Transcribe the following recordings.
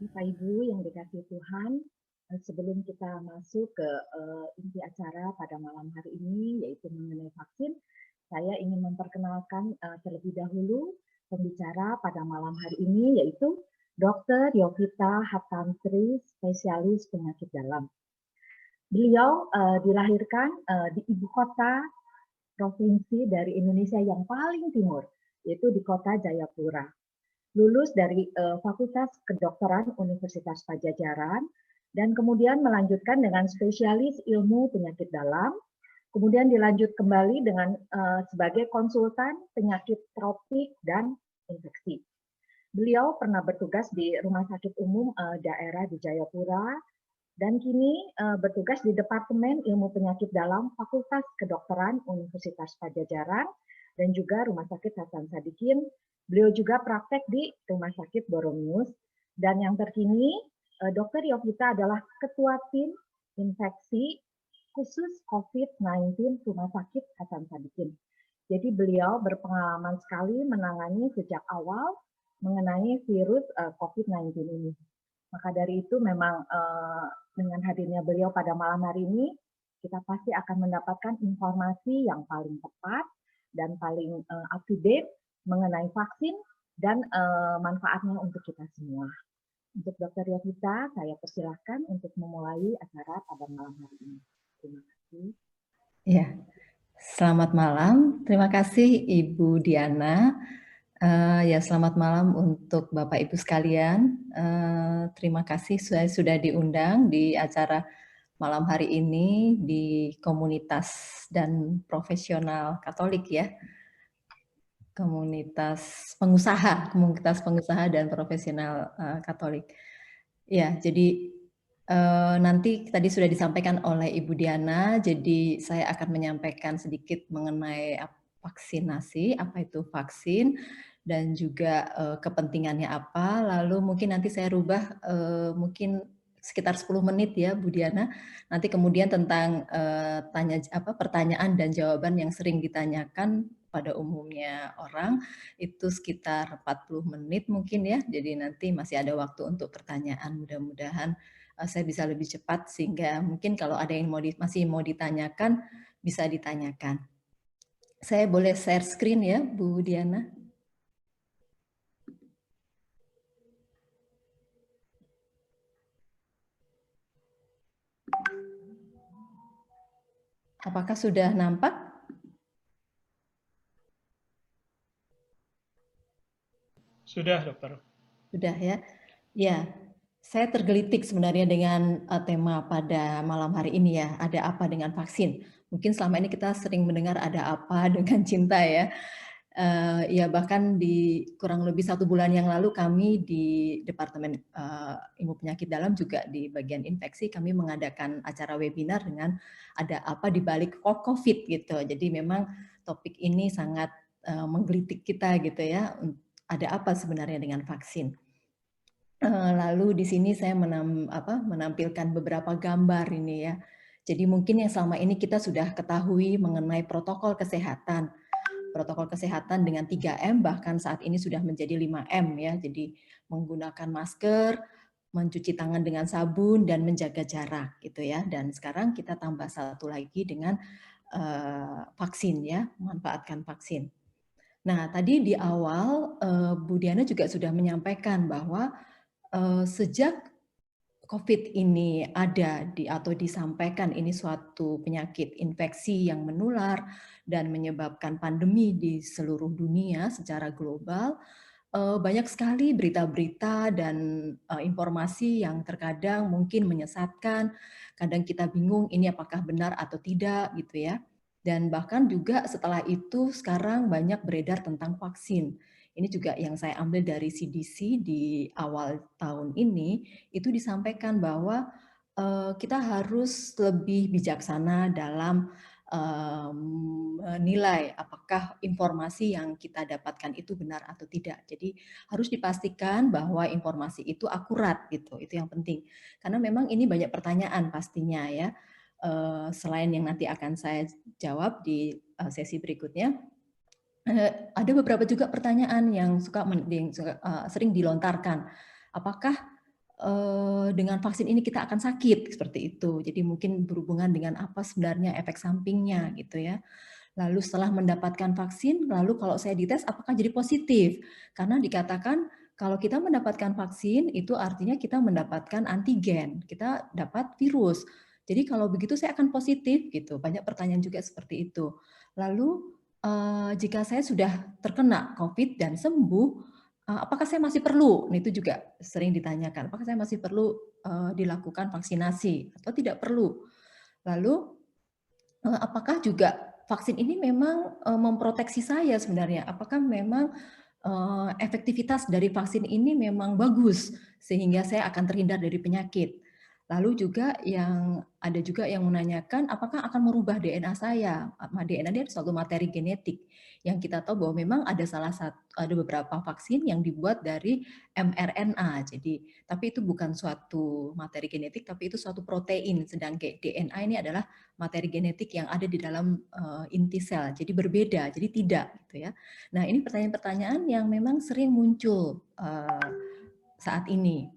Bapak Ibu yang dikasihi Tuhan, sebelum kita masuk ke inti acara pada malam hari ini, yaitu mengenai vaksin, saya ingin memperkenalkan terlebih dahulu pembicara pada malam hari ini, yaitu Dr. Yovita Hartantri, spesialis penyakit dalam. Beliau dilahirkan di ibu kota provinsi dari Indonesia yang paling timur, yaitu di kota Jayapura. Lulus dari Fakultas Kedokteran Universitas Pajajaran, dan kemudian melanjutkan dengan spesialis ilmu penyakit dalam, kemudian dilanjut kembali dengan sebagai konsultan penyakit tropik dan infeksi. Beliau pernah bertugas di Rumah Sakit Umum daerah di Jayapura, dan kini bertugas di Departemen Ilmu Penyakit Dalam Fakultas Kedokteran Universitas Pajajaran, dan juga Rumah Sakit Hasan Sadikin. Beliau juga praktek di Rumah Sakit Boromius, dan yang terkini Dr. Yovita adalah Ketua Tim Infeksi Khusus COVID-19 Rumah Sakit Hasan Sadikin. Jadi beliau berpengalaman sekali menangani sejak awal mengenai virus COVID-19 ini. Maka dari itu memang dengan hadirnya beliau pada malam hari ini, kita pasti akan mendapatkan informasi yang paling tepat dan paling up to date mengenai vaksin dan manfaatnya untuk kita semua. Untuk Dr. Yovita, saya persilahkan untuk memulai acara pada malam hari ini. Terima kasih. Ya, selamat malam. Terima kasih Ibu Diana. Ya, selamat malam untuk Bapak Ibu sekalian. Terima kasih saya sudah diundang di acara malam hari ini di komunitas dan profesional Katolik ya. Komunitas pengusaha dan profesional Katolik. Ya, jadi nanti tadi sudah disampaikan oleh Ibu Diana, jadi saya akan menyampaikan sedikit mengenai vaksinasi, apa itu vaksin, dan juga kepentingannya apa. Lalu mungkin nanti saya rubah mungkin sekitar 10 menit ya Bu Diana. Nanti kemudian tentang pertanyaan dan jawaban yang sering ditanyakan pada umumnya orang itu sekitar 40 menit mungkin ya. Jadi nanti masih ada waktu untuk pertanyaan. Mudah-mudahan saya bisa lebih cepat sehingga mungkin kalau ada yang masih mau ditanyakan bisa ditanyakan. Saya boleh share screen ya Bu Diana? Apakah sudah nampak? Sudah, Dokter. Sudah ya. Ya, saya tergelitik sebenarnya dengan tema pada malam hari ini ya. Ada apa dengan vaksin? Mungkin selama ini kita sering mendengar ada apa dengan cinta ya. Ya bahkan di kurang lebih 1 bulan yang lalu kami di Departemen Ilmu Penyakit Dalam juga di bagian infeksi kami mengadakan acara webinar dengan ada apa di balik COVID gitu. Jadi memang topik ini sangat menggelitik kita gitu ya. Ada apa sebenarnya dengan vaksin? Lalu di sini saya menampilkan beberapa gambar ini ya. Jadi mungkin yang selama ini kita sudah ketahui mengenai protokol kesehatan. Protokol kesehatan dengan 3M bahkan saat ini sudah menjadi 5M ya. Jadi menggunakan masker, mencuci tangan dengan sabun dan menjaga jarak gitu ya. Dan sekarang kita tambah satu lagi dengan vaksin ya, memanfaatkan vaksin. Nah, tadi di awal Bu Diana juga sudah menyampaikan bahwa sejak COVID ini ada atau disampaikan ini suatu penyakit infeksi yang menular dan menyebabkan pandemi di seluruh dunia secara global, banyak sekali berita-berita dan informasi yang terkadang mungkin menyesatkan, kadang kita bingung ini apakah benar atau tidak gitu ya. Dan bahkan juga setelah itu sekarang banyak beredar tentang vaksin. Ini juga yang saya ambil dari CDC di awal tahun ini, itu disampaikan bahwa kita harus lebih bijaksana dalam menilai apakah informasi yang kita dapatkan itu benar atau tidak. Jadi harus dipastikan bahwa informasi itu akurat gitu, itu yang penting. Karena memang ini banyak pertanyaan pastinya ya. Selain yang nanti akan saya jawab di sesi berikutnya, ada beberapa juga pertanyaan yang sering dilontarkan. Apakah dengan vaksin ini kita akan sakit seperti itu. Jadi mungkin berhubungan dengan apa sebenarnya efek sampingnya gitu ya. Lalu setelah mendapatkan vaksin, lalu kalau saya dites apakah jadi positif? Karena dikatakan kalau kita mendapatkan vaksin itu artinya kita mendapatkan antigen, kita dapat virus. Jadi kalau begitu saya akan positif gitu. Banyak pertanyaan juga seperti itu. Lalu jika saya sudah terkena COVID dan sembuh, apakah saya masih perlu? Nah, itu juga sering ditanyakan. Apakah saya masih perlu dilakukan vaksinasi atau tidak perlu? Lalu apakah juga vaksin ini memang memproteksi saya sebenarnya? Apakah memang efektivitas dari vaksin ini memang bagus sehingga saya akan terhindar dari penyakit? Lalu juga ada juga yang menanyakan apakah akan merubah DNA saya? DNA ini adalah suatu materi genetik yang kita tahu bahwa memang ada beberapa vaksin yang dibuat dari mRNA. Jadi, tapi itu bukan suatu materi genetik, tapi itu suatu protein. Sedangkan DNA ini adalah materi genetik yang ada di dalam inti sel. Jadi berbeda, jadi tidak gitu ya. Nah, ini pertanyaan-pertanyaan yang memang sering muncul saat ini.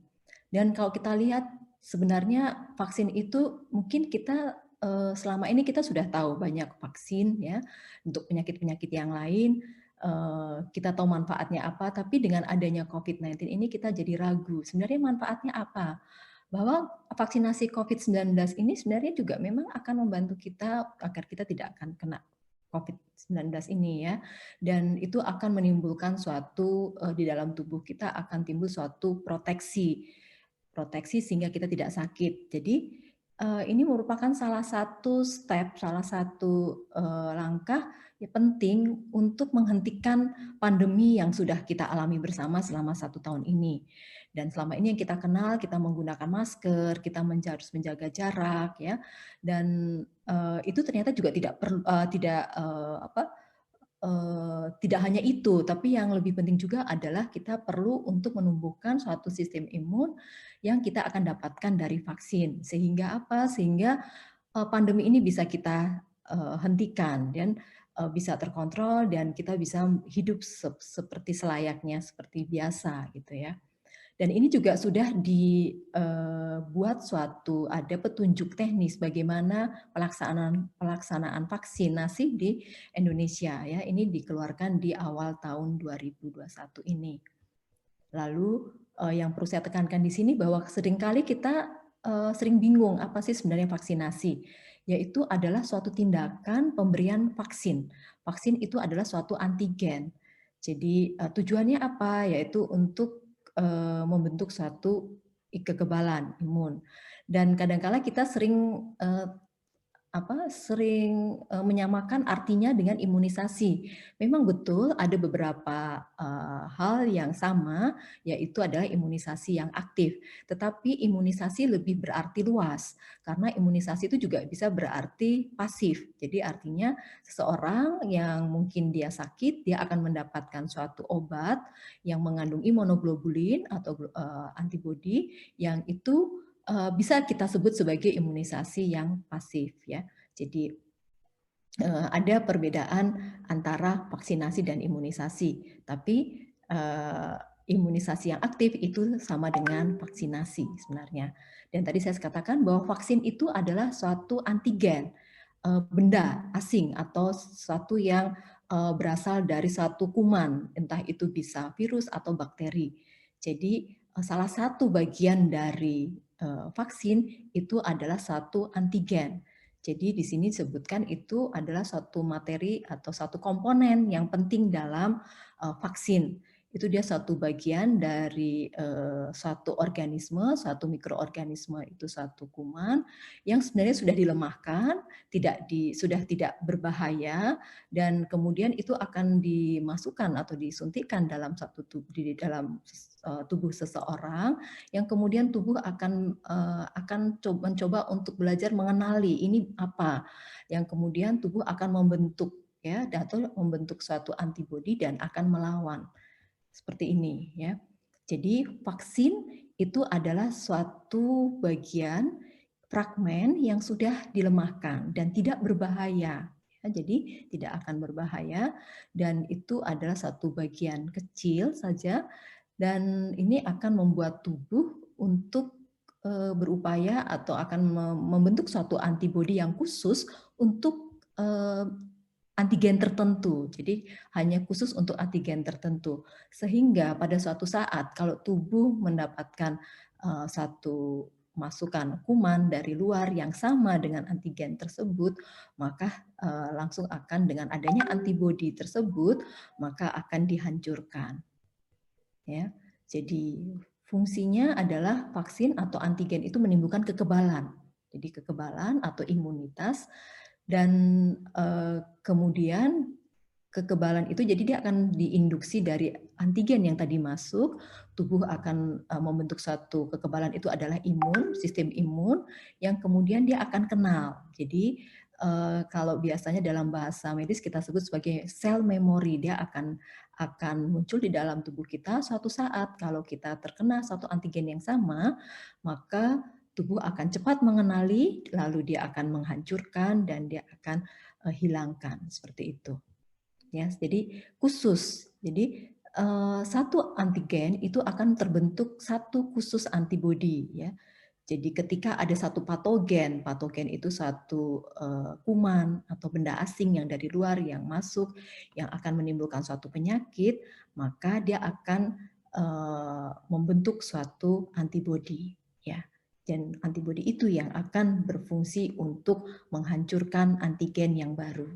Dan kalau kita lihat sebenarnya vaksin itu mungkin kita selama ini kita sudah tahu banyak vaksin ya untuk penyakit-penyakit yang lain, kita tahu manfaatnya apa, tapi dengan adanya COVID-19 ini kita jadi ragu. Sebenarnya manfaatnya apa? Bahwa vaksinasi COVID-19 ini sebenarnya juga memang akan membantu kita agar kita tidak akan kena COVID-19 ini ya. Dan itu akan menimbulkan suatu di dalam tubuh kita akan timbul suatu proteksi sehingga kita tidak sakit. Jadi ini merupakan salah satu step, salah satu langkah yang penting untuk menghentikan pandemi yang sudah kita alami bersama selama 1 tahun ini. Dan selama ini yang kita kenal, kita menggunakan masker, kita harus menjaga jarak, ya. Dan itu ternyata juga tidak hanya itu, tapi yang lebih penting juga adalah kita perlu untuk menumbuhkan suatu sistem imun yang kita akan dapatkan dari vaksin. Sehingga apa? Sehingga pandemi ini bisa kita hentikan dan bisa terkontrol dan kita bisa hidup seperti selayaknya, seperti biasa gitu ya. Dan ini juga sudah dibuat ada petunjuk teknis bagaimana pelaksanaan vaksinasi di Indonesia ya. Ini dikeluarkan di awal tahun 2021 ini. Lalu yang perlu saya tekankan di sini bahwa seringkali kita sering bingung apa sih sebenarnya vaksinasi, yaitu adalah suatu tindakan pemberian vaksin. Vaksin itu adalah suatu antigen. Jadi tujuannya apa? Yaitu untuk membentuk suatu kekebalan imun. Dan kadang-kala kita sering menyamakan artinya dengan imunisasi. Memang betul ada beberapa hal yang sama, yaitu adalah imunisasi yang aktif. Tetapi imunisasi lebih berarti luas, karena imunisasi itu juga bisa berarti pasif. Jadi artinya seseorang yang mungkin dia sakit, dia akan mendapatkan suatu obat yang mengandung imunoglobulin atau antibodi yang itu bisa kita sebut sebagai imunisasi yang pasif ya. Jadi ada perbedaan antara vaksinasi dan imunisasi, tapi imunisasi yang aktif itu sama dengan vaksinasi sebenarnya. Dan tadi saya katakan bahwa vaksin itu adalah suatu antigen, benda asing atau sesuatu yang berasal dari suatu kuman, entah itu bisa virus atau bakteri. Jadi salah satu bagian dari vaksin itu adalah satu antigen. Jadi di sini disebutkan itu adalah suatu materi atau satu komponen yang penting dalam vaksin. Itu dia satu bagian dari suatu organisme, suatu mikroorganisme itu satu kuman yang sebenarnya sudah dilemahkan, sudah tidak berbahaya, dan kemudian itu akan dimasukkan atau disuntikkan dalam di dalam tubuh seseorang, yang kemudian tubuh akan mencoba untuk belajar mengenali ini apa, yang kemudian tubuh akan membentuk ya atau membentuk suatu antibodi dan akan melawan. Seperti ini ya. Jadi vaksin itu adalah suatu bagian fragmen yang sudah dilemahkan dan tidak berbahaya. Ya, jadi tidak akan berbahaya dan itu adalah satu bagian kecil saja dan ini akan membuat tubuh untuk berupaya atau akan membentuk suatu antibodi yang khusus untuk antigen tertentu. Jadi hanya khusus untuk antigen tertentu. Sehingga pada suatu saat kalau tubuh mendapatkan satu masukan kuman dari luar yang sama dengan antigen tersebut, maka langsung akan dengan adanya antibodi tersebut, maka akan dihancurkan. Ya. Jadi fungsinya adalah vaksin atau antigen itu menimbulkan kekebalan. Jadi kekebalan atau imunitas dan kemudian kekebalan itu jadi dia akan diinduksi dari antigen yang tadi masuk, tubuh akan membentuk satu kekebalan itu adalah imun, sistem imun yang kemudian dia akan kenal. Jadi kalau biasanya dalam bahasa medis kita sebut sebagai sel memori, dia akan muncul di dalam tubuh kita suatu saat kalau kita terkena satu antigen yang sama, maka tubuh akan cepat mengenali, lalu dia akan menghancurkan dan dia akan hilangkan seperti itu. Ya, jadi khusus. Jadi satu antigen itu akan terbentuk satu khusus antibodi ya. Jadi ketika ada satu patogen, patogen itu satu kuman atau benda asing yang dari luar yang masuk, yang akan menimbulkan suatu penyakit, maka dia akan membentuk suatu antibodi, ya. Dan antibodi itu yang akan berfungsi untuk menghancurkan antigen yang baru,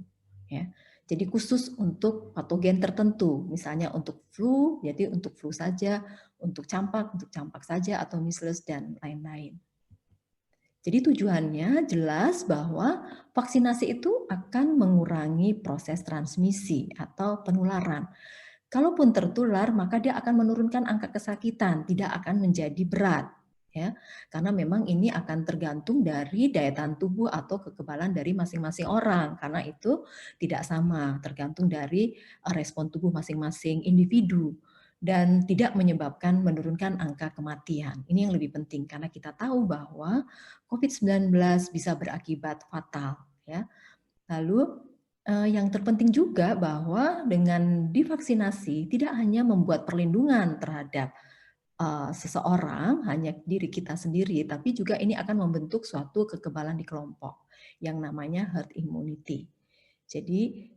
ya. Jadi khusus untuk patogen tertentu, misalnya untuk flu, jadi untuk flu saja, untuk campak saja, atau measles dan lain-lain. Jadi tujuannya jelas bahwa vaksinasi itu akan mengurangi proses transmisi atau penularan. Kalaupun tertular, maka dia akan menurunkan angka kesakitan, tidak akan menjadi berat. Ya, karena memang ini akan tergantung dari daya tahan tubuh atau kekebalan dari masing-masing orang. Karena itu tidak sama, tergantung dari respon tubuh masing-masing individu dan tidak menyebabkan menurunkan angka kematian. Ini yang lebih penting karena kita tahu bahwa COVID-19 bisa berakibat fatal. Ya. Lalu yang terpenting juga bahwa dengan divaksinasi tidak hanya membuat perlindungan terhadap seseorang, hanya diri kita sendiri, tapi juga ini akan membentuk suatu kekebalan di kelompok yang namanya herd immunity. Jadi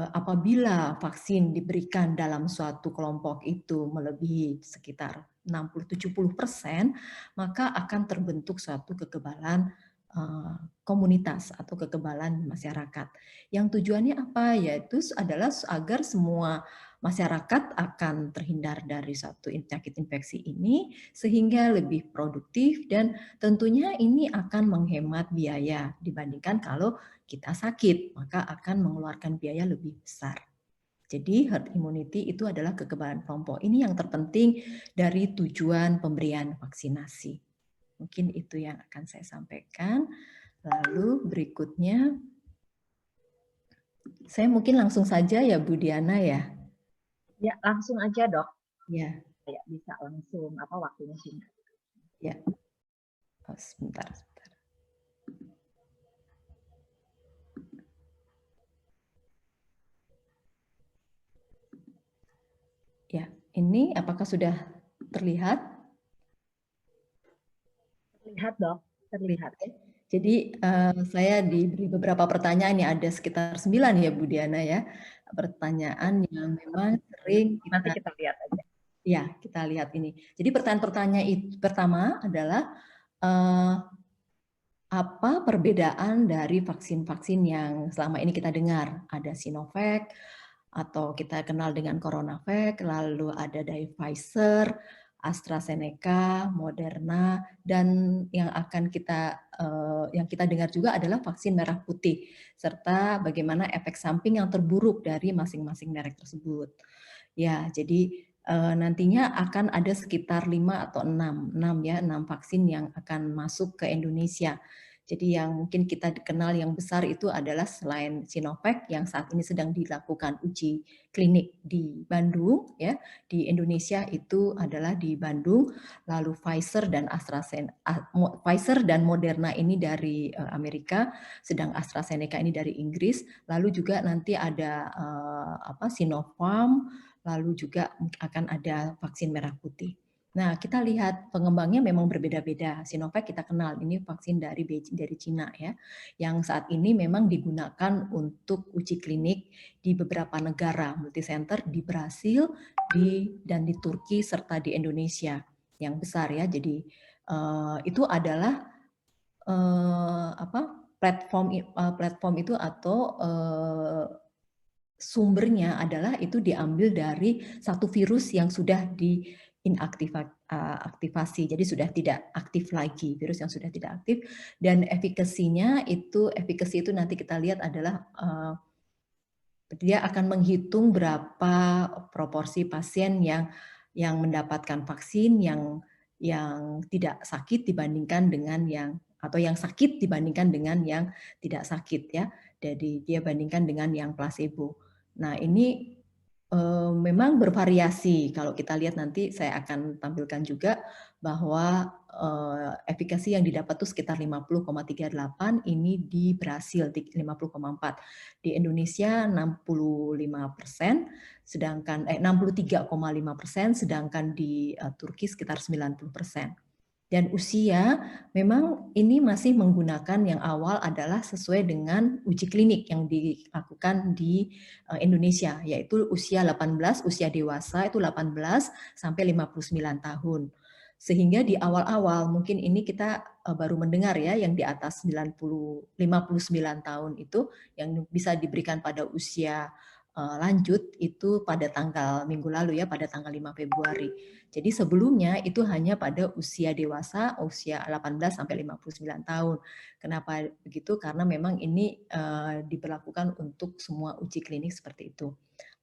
apabila vaksin diberikan dalam suatu kelompok itu melebihi sekitar 60-70%, maka akan terbentuk suatu kekebalan komunitas atau kekebalan masyarakat. Yang tujuannya apa? Yaitu adalah agar semua masyarakat akan terhindar dari satu penyakit infeksi ini sehingga lebih produktif dan tentunya ini akan menghemat biaya dibandingkan kalau kita sakit, maka akan mengeluarkan biaya lebih besar. Jadi herd immunity itu adalah kekebalan kelompok. Ini yang terpenting dari tujuan pemberian vaksinasi. Mungkin itu yang akan saya sampaikan. Lalu berikutnya, saya mungkin langsung saja ya Bu Diana ya. Ya, langsung aja dok. Ya. Ya, bisa langsung, waktunya singkat. Ya, sebentar. Ya, ini apakah sudah terlihat? Terlihat dok, terlihat. Jadi saya diberi beberapa pertanyaan, ya ada sekitar 9 ya Bu Diana ya, pertanyaan yang memang sering nanti kita lihat aja. Ya, kita lihat ini. Jadi pertanyaan pertama adalah apa perbedaan dari vaksin-vaksin yang selama ini kita dengar? Ada Sinovac atau kita kenal dengan CoronaVac, lalu ada dari Pfizer, AstraZeneca, Moderna, dan yang kita dengar juga adalah vaksin merah putih, serta bagaimana efek samping yang terburuk dari masing-masing merek tersebut. Ya, jadi nantinya akan ada sekitar 5 atau 6 vaksin yang akan masuk ke Indonesia. Jadi yang mungkin kita dikenal yang besar itu adalah selain Sinovac yang saat ini sedang dilakukan uji klinik di Bandung, ya di Indonesia itu adalah di Bandung, lalu Pfizer dan Moderna ini dari Amerika, sedang AstraZeneca ini dari Inggris, lalu juga nanti ada Sinopharm, lalu juga akan ada vaksin merah putih. Nah, kita lihat pengembangnya memang berbeda-beda. Sinovac kita kenal, ini vaksin dari Cina ya, yang saat ini memang digunakan untuk uji klinik di beberapa negara multicenter di Brasil, dan di Turki serta di Indonesia yang besar ya. Jadi itu adalah platform itu atau sumbernya adalah itu diambil dari satu virus yang sudah aktivasi, jadi sudah tidak aktif lagi, virus yang sudah tidak aktif, dan efekasi itu nanti kita lihat adalah dia akan menghitung berapa proporsi pasien yang mendapatkan vaksin yang tidak sakit dibandingkan dengan yang sakit dibandingkan dengan yang tidak sakit ya. Jadi dia bandingkan dengan yang placebo. Nah, ini memang bervariasi. Kalau kita lihat nanti saya akan tampilkan juga bahwa efikasi yang didapat itu sekitar 50,38, ini di Brasil 50,4. Di Indonesia 65%, sedangkan 63,5%, sedangkan di Turki sekitar 90%. Dan usia memang ini masih menggunakan yang awal adalah sesuai dengan uji klinik yang dilakukan di Indonesia, yaitu usia 18, usia dewasa itu 18 sampai 59 tahun. Sehingga di awal-awal mungkin ini kita baru mendengar ya yang di atas 59 tahun itu yang bisa diberikan pada usia lanjut itu pada tanggal minggu lalu ya, pada tanggal 5 Februari. Jadi sebelumnya itu hanya pada usia dewasa, usia 18 sampai 59 tahun. Kenapa begitu? Karena memang ini diberlakukan untuk semua uji klinik seperti itu.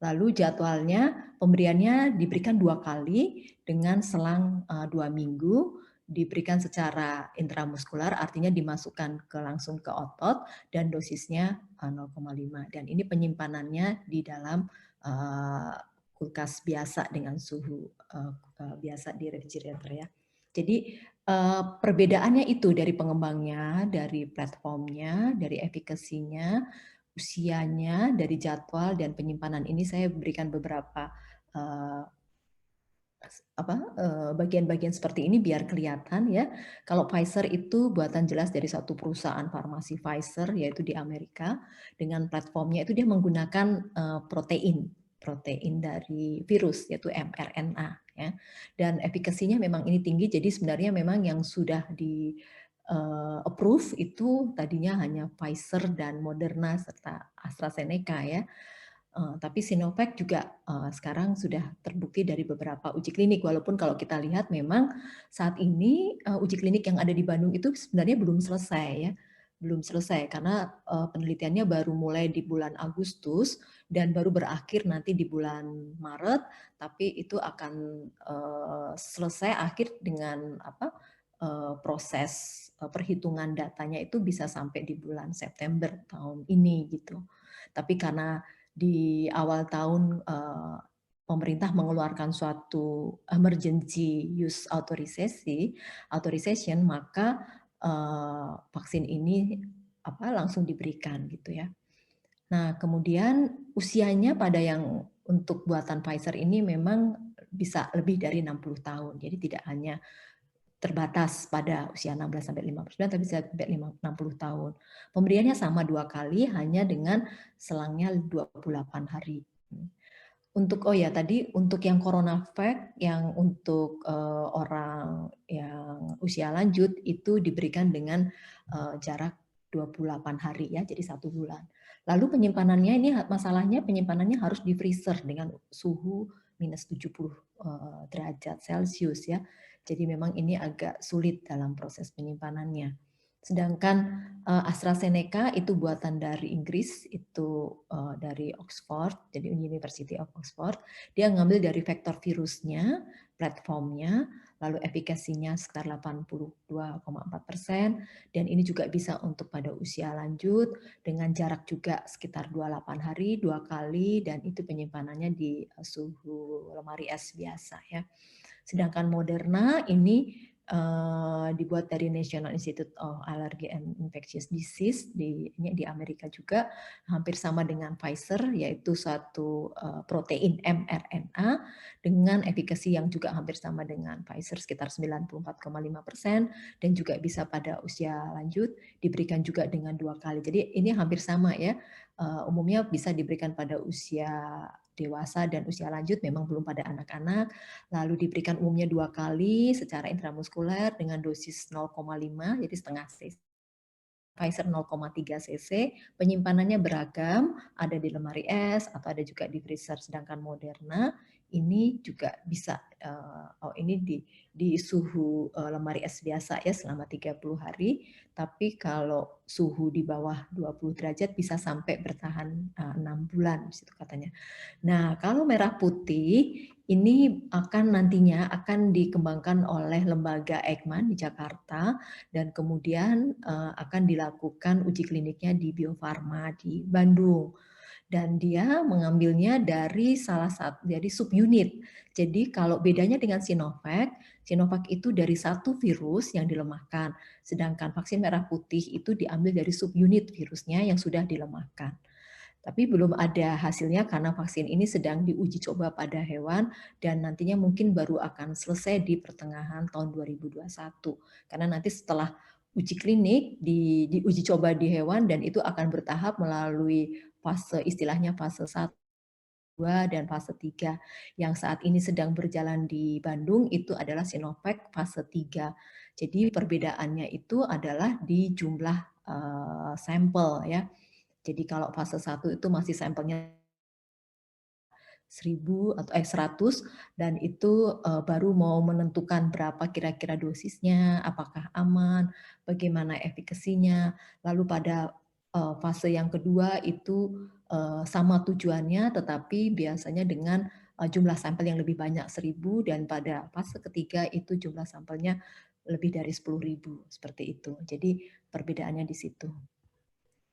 Lalu jadwalnya pemberiannya diberikan 2 kali dengan selang 2 minggu, diberikan secara intramuskular, artinya dimasukkan langsung ke otot, dan dosisnya 0,5. Dan ini penyimpanannya di dalam kulkas biasa dengan suhu biasa di refrigerator ya. Jadi perbedaannya itu dari pengembangnya, dari platformnya, dari efikasinya, usianya, dari jadwal dan penyimpanan. Ini saya berikan beberapa bagian-bagian seperti ini biar kelihatan ya. Kalau Pfizer itu buatan jelas dari satu perusahaan farmasi Pfizer yaitu di Amerika, dengan platformnya itu dia menggunakan protein dari virus yaitu mRNA ya. Dan efikasinya memang ini tinggi, jadi sebenarnya memang yang sudah di approve itu tadinya hanya Pfizer dan Moderna serta AstraZeneca ya. Tapi Sinovac juga sekarang sudah terbukti dari beberapa uji klinik, walaupun kalau kita lihat memang saat ini uji klinik yang ada di Bandung itu sebenarnya belum selesai ya, belum selesai karena penelitiannya baru mulai di bulan Agustus dan baru berakhir nanti di bulan Maret, tapi itu akan selesai akhir dengan proses perhitungan datanya itu bisa sampai di bulan September tahun ini gitu. Tapi karena di awal tahun pemerintah mengeluarkan suatu emergency use authorization, maka vaksin ini langsung diberikan gitu ya. Nah, kemudian usianya pada yang untuk buatan Pfizer ini memang bisa lebih dari 60 tahun. Jadi tidak hanya terbatas pada usia 16 sampai 59 tapi bisa sampai 60 tahun. Pemberiannya sama 2 kali hanya dengan selangnya 28 hari. Untuk untuk yang CoronaVac yang untuk orang yang usia lanjut itu diberikan dengan jarak 28 hari ya, jadi 1 bulan. Lalu penyimpanannya ini masalahnya penyimpanannya harus di freezer dengan suhu minus 70 derajat Celcius ya. Jadi memang ini agak sulit dalam proses penyimpanannya. Sedangkan AstraZeneca itu buatan dari Inggris, itu dari Oxford, jadi University of Oxford. Dia ngambil dari vektor virusnya, platformnya, lalu efikasinya sekitar 82,4%, dan ini juga bisa untuk pada usia lanjut, dengan jarak juga sekitar 28 hari, 2 kali, dan itu penyimpanannya di suhu lemari es biasa ya. Sedangkan Moderna ini dibuat dari National Institute of Allergy and Infectious Disease di Amerika juga, hampir sama dengan Pfizer, yaitu suatu protein mRNA dengan efikasi yang juga hampir sama dengan Pfizer sekitar 94,5% dan juga bisa pada usia lanjut, diberikan juga dengan 2 kali. Jadi ini hampir sama ya. Umumnya bisa diberikan pada usia dewasa dan usia lanjut, memang belum pada anak-anak. Lalu diberikan umumnya 2 kali secara intramuskuler dengan dosis 0,5, jadi setengah cc. Pfizer 0,3 cc, penyimpanannya beragam, ada di lemari es atau ada juga di freezer. Sedangkan Moderna ini juga bisa, ini di suhu lemari es biasa ya selama 30 hari, tapi kalau suhu di bawah 20 derajat bisa sampai bertahan 6 bulan, di situ katanya. Nah, kalau merah putih ini nantinya akan dikembangkan oleh lembaga Eijkman di Jakarta dan kemudian akan dilakukan uji kliniknya di Bio Farma di Bandung. Dan dia mengambilnya dari subunit. Jadi kalau bedanya dengan Sinovac, Sinovac itu dari satu virus yang dilemahkan, sedangkan vaksin merah putih itu diambil dari subunit virusnya yang sudah dilemahkan. Tapi belum ada hasilnya karena vaksin ini sedang diuji coba pada hewan dan nantinya mungkin baru akan selesai di pertengahan tahun 2021. Karena nanti setelah uji klinik, diuji coba di hewan dan itu akan bertahap melalui istilahnya fase 1, 2, dan fase 3. Yang saat ini sedang berjalan di Bandung itu adalah Sinovac fase 3. Jadi perbedaannya itu adalah di jumlah sampel ya. Jadi kalau fase 1 itu masih sampelnya 1000 atau 100 dan itu baru mau menentukan berapa kira-kira dosisnya, apakah aman, bagaimana efikasinya. Lalu pada fase yang kedua itu sama tujuannya tetapi biasanya dengan jumlah sampel yang lebih banyak 1000 dan pada fase ketiga itu jumlah sampelnya lebih dari 10.000 seperti itu. Jadi perbedaannya di situ.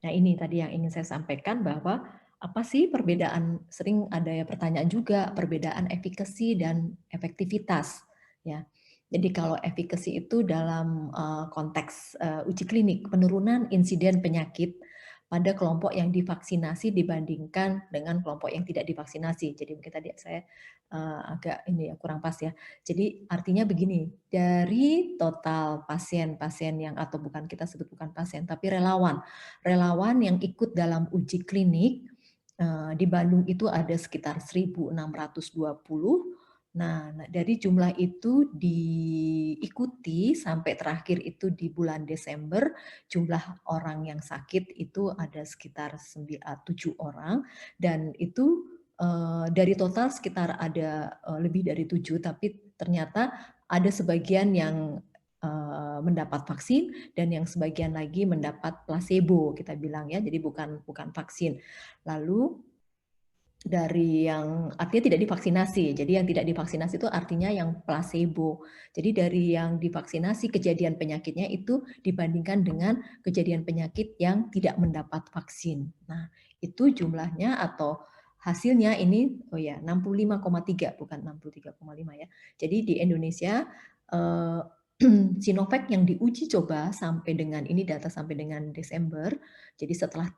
Nah ini tadi yang ingin saya sampaikan bahwa apa sih perbedaan, sering ada ya pertanyaan juga, perbedaan efikasi dan efektivitas. Ya. Jadi kalau efikasi itu dalam konteks uji klinik, penurunan insiden penyakit pada kelompok yang divaksinasi dibandingkan dengan kelompok yang tidak divaksinasi. Jadi mungkin tadi saya agak ini ya kurang pas ya. Jadi artinya begini, dari total pasien-pasien yang atau bukan kita sebut bukan pasien tapi relawan yang ikut dalam uji klinik di Bandung itu ada sekitar 1.620. Nah, dari jumlah itu diikuti sampai terakhir itu di bulan Desember, jumlah orang yang sakit itu ada sekitar 7 orang, dan itu dari total sekitar ada lebih dari 7, tapi ternyata ada sebagian yang mendapat vaksin dan yang sebagian lagi mendapat placebo kita bilang ya, jadi bukan vaksin. Lalu dari yang artinya tidak divaksinasi. Jadi yang tidak divaksinasi itu artinya yang placebo. Jadi dari yang divaksinasi kejadian penyakitnya itu dibandingkan dengan kejadian penyakit yang tidak mendapat vaksin. Nah, itu jumlahnya atau hasilnya ini 65,3 bukan 63,5 ya. Jadi di Indonesia Sinovac yang diuji coba sampai dengan ini data sampai dengan Desember. Jadi setelah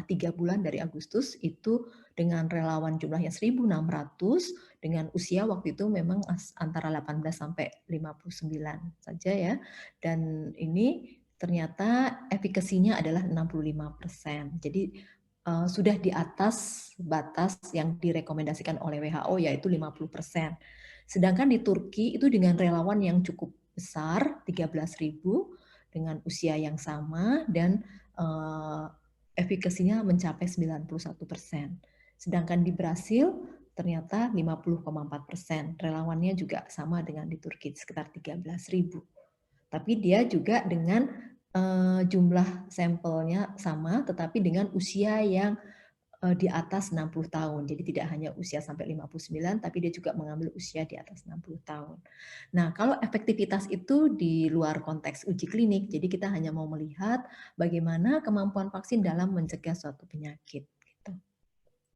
3 bulan dari Agustus itu dengan relawan jumlahnya 1.600 dengan usia waktu itu memang antara 18 sampai 59 saja ya. Dan ini ternyata efikasinya adalah 65%. Jadi sudah di atas batas yang direkomendasikan oleh WHO yaitu 50%. Sedangkan di Turki itu dengan relawan yang cukup besar 13.000 dengan usia yang sama dan efikasinya mencapai 91%. Sedangkan di Brasil ternyata 50,4%. Relawannya juga sama dengan di Turki, sekitar 13.000. Tapi dia juga dengan jumlah sampelnya sama, tetapi dengan usia yang di atas 60 tahun. Jadi tidak hanya usia sampai 59, tapi dia juga mengambil usia di atas 60 tahun. Nah, kalau efektivitas itu di luar konteks uji klinik, jadi kita hanya mau melihat bagaimana kemampuan vaksin dalam mencegah suatu penyakit. Gitu.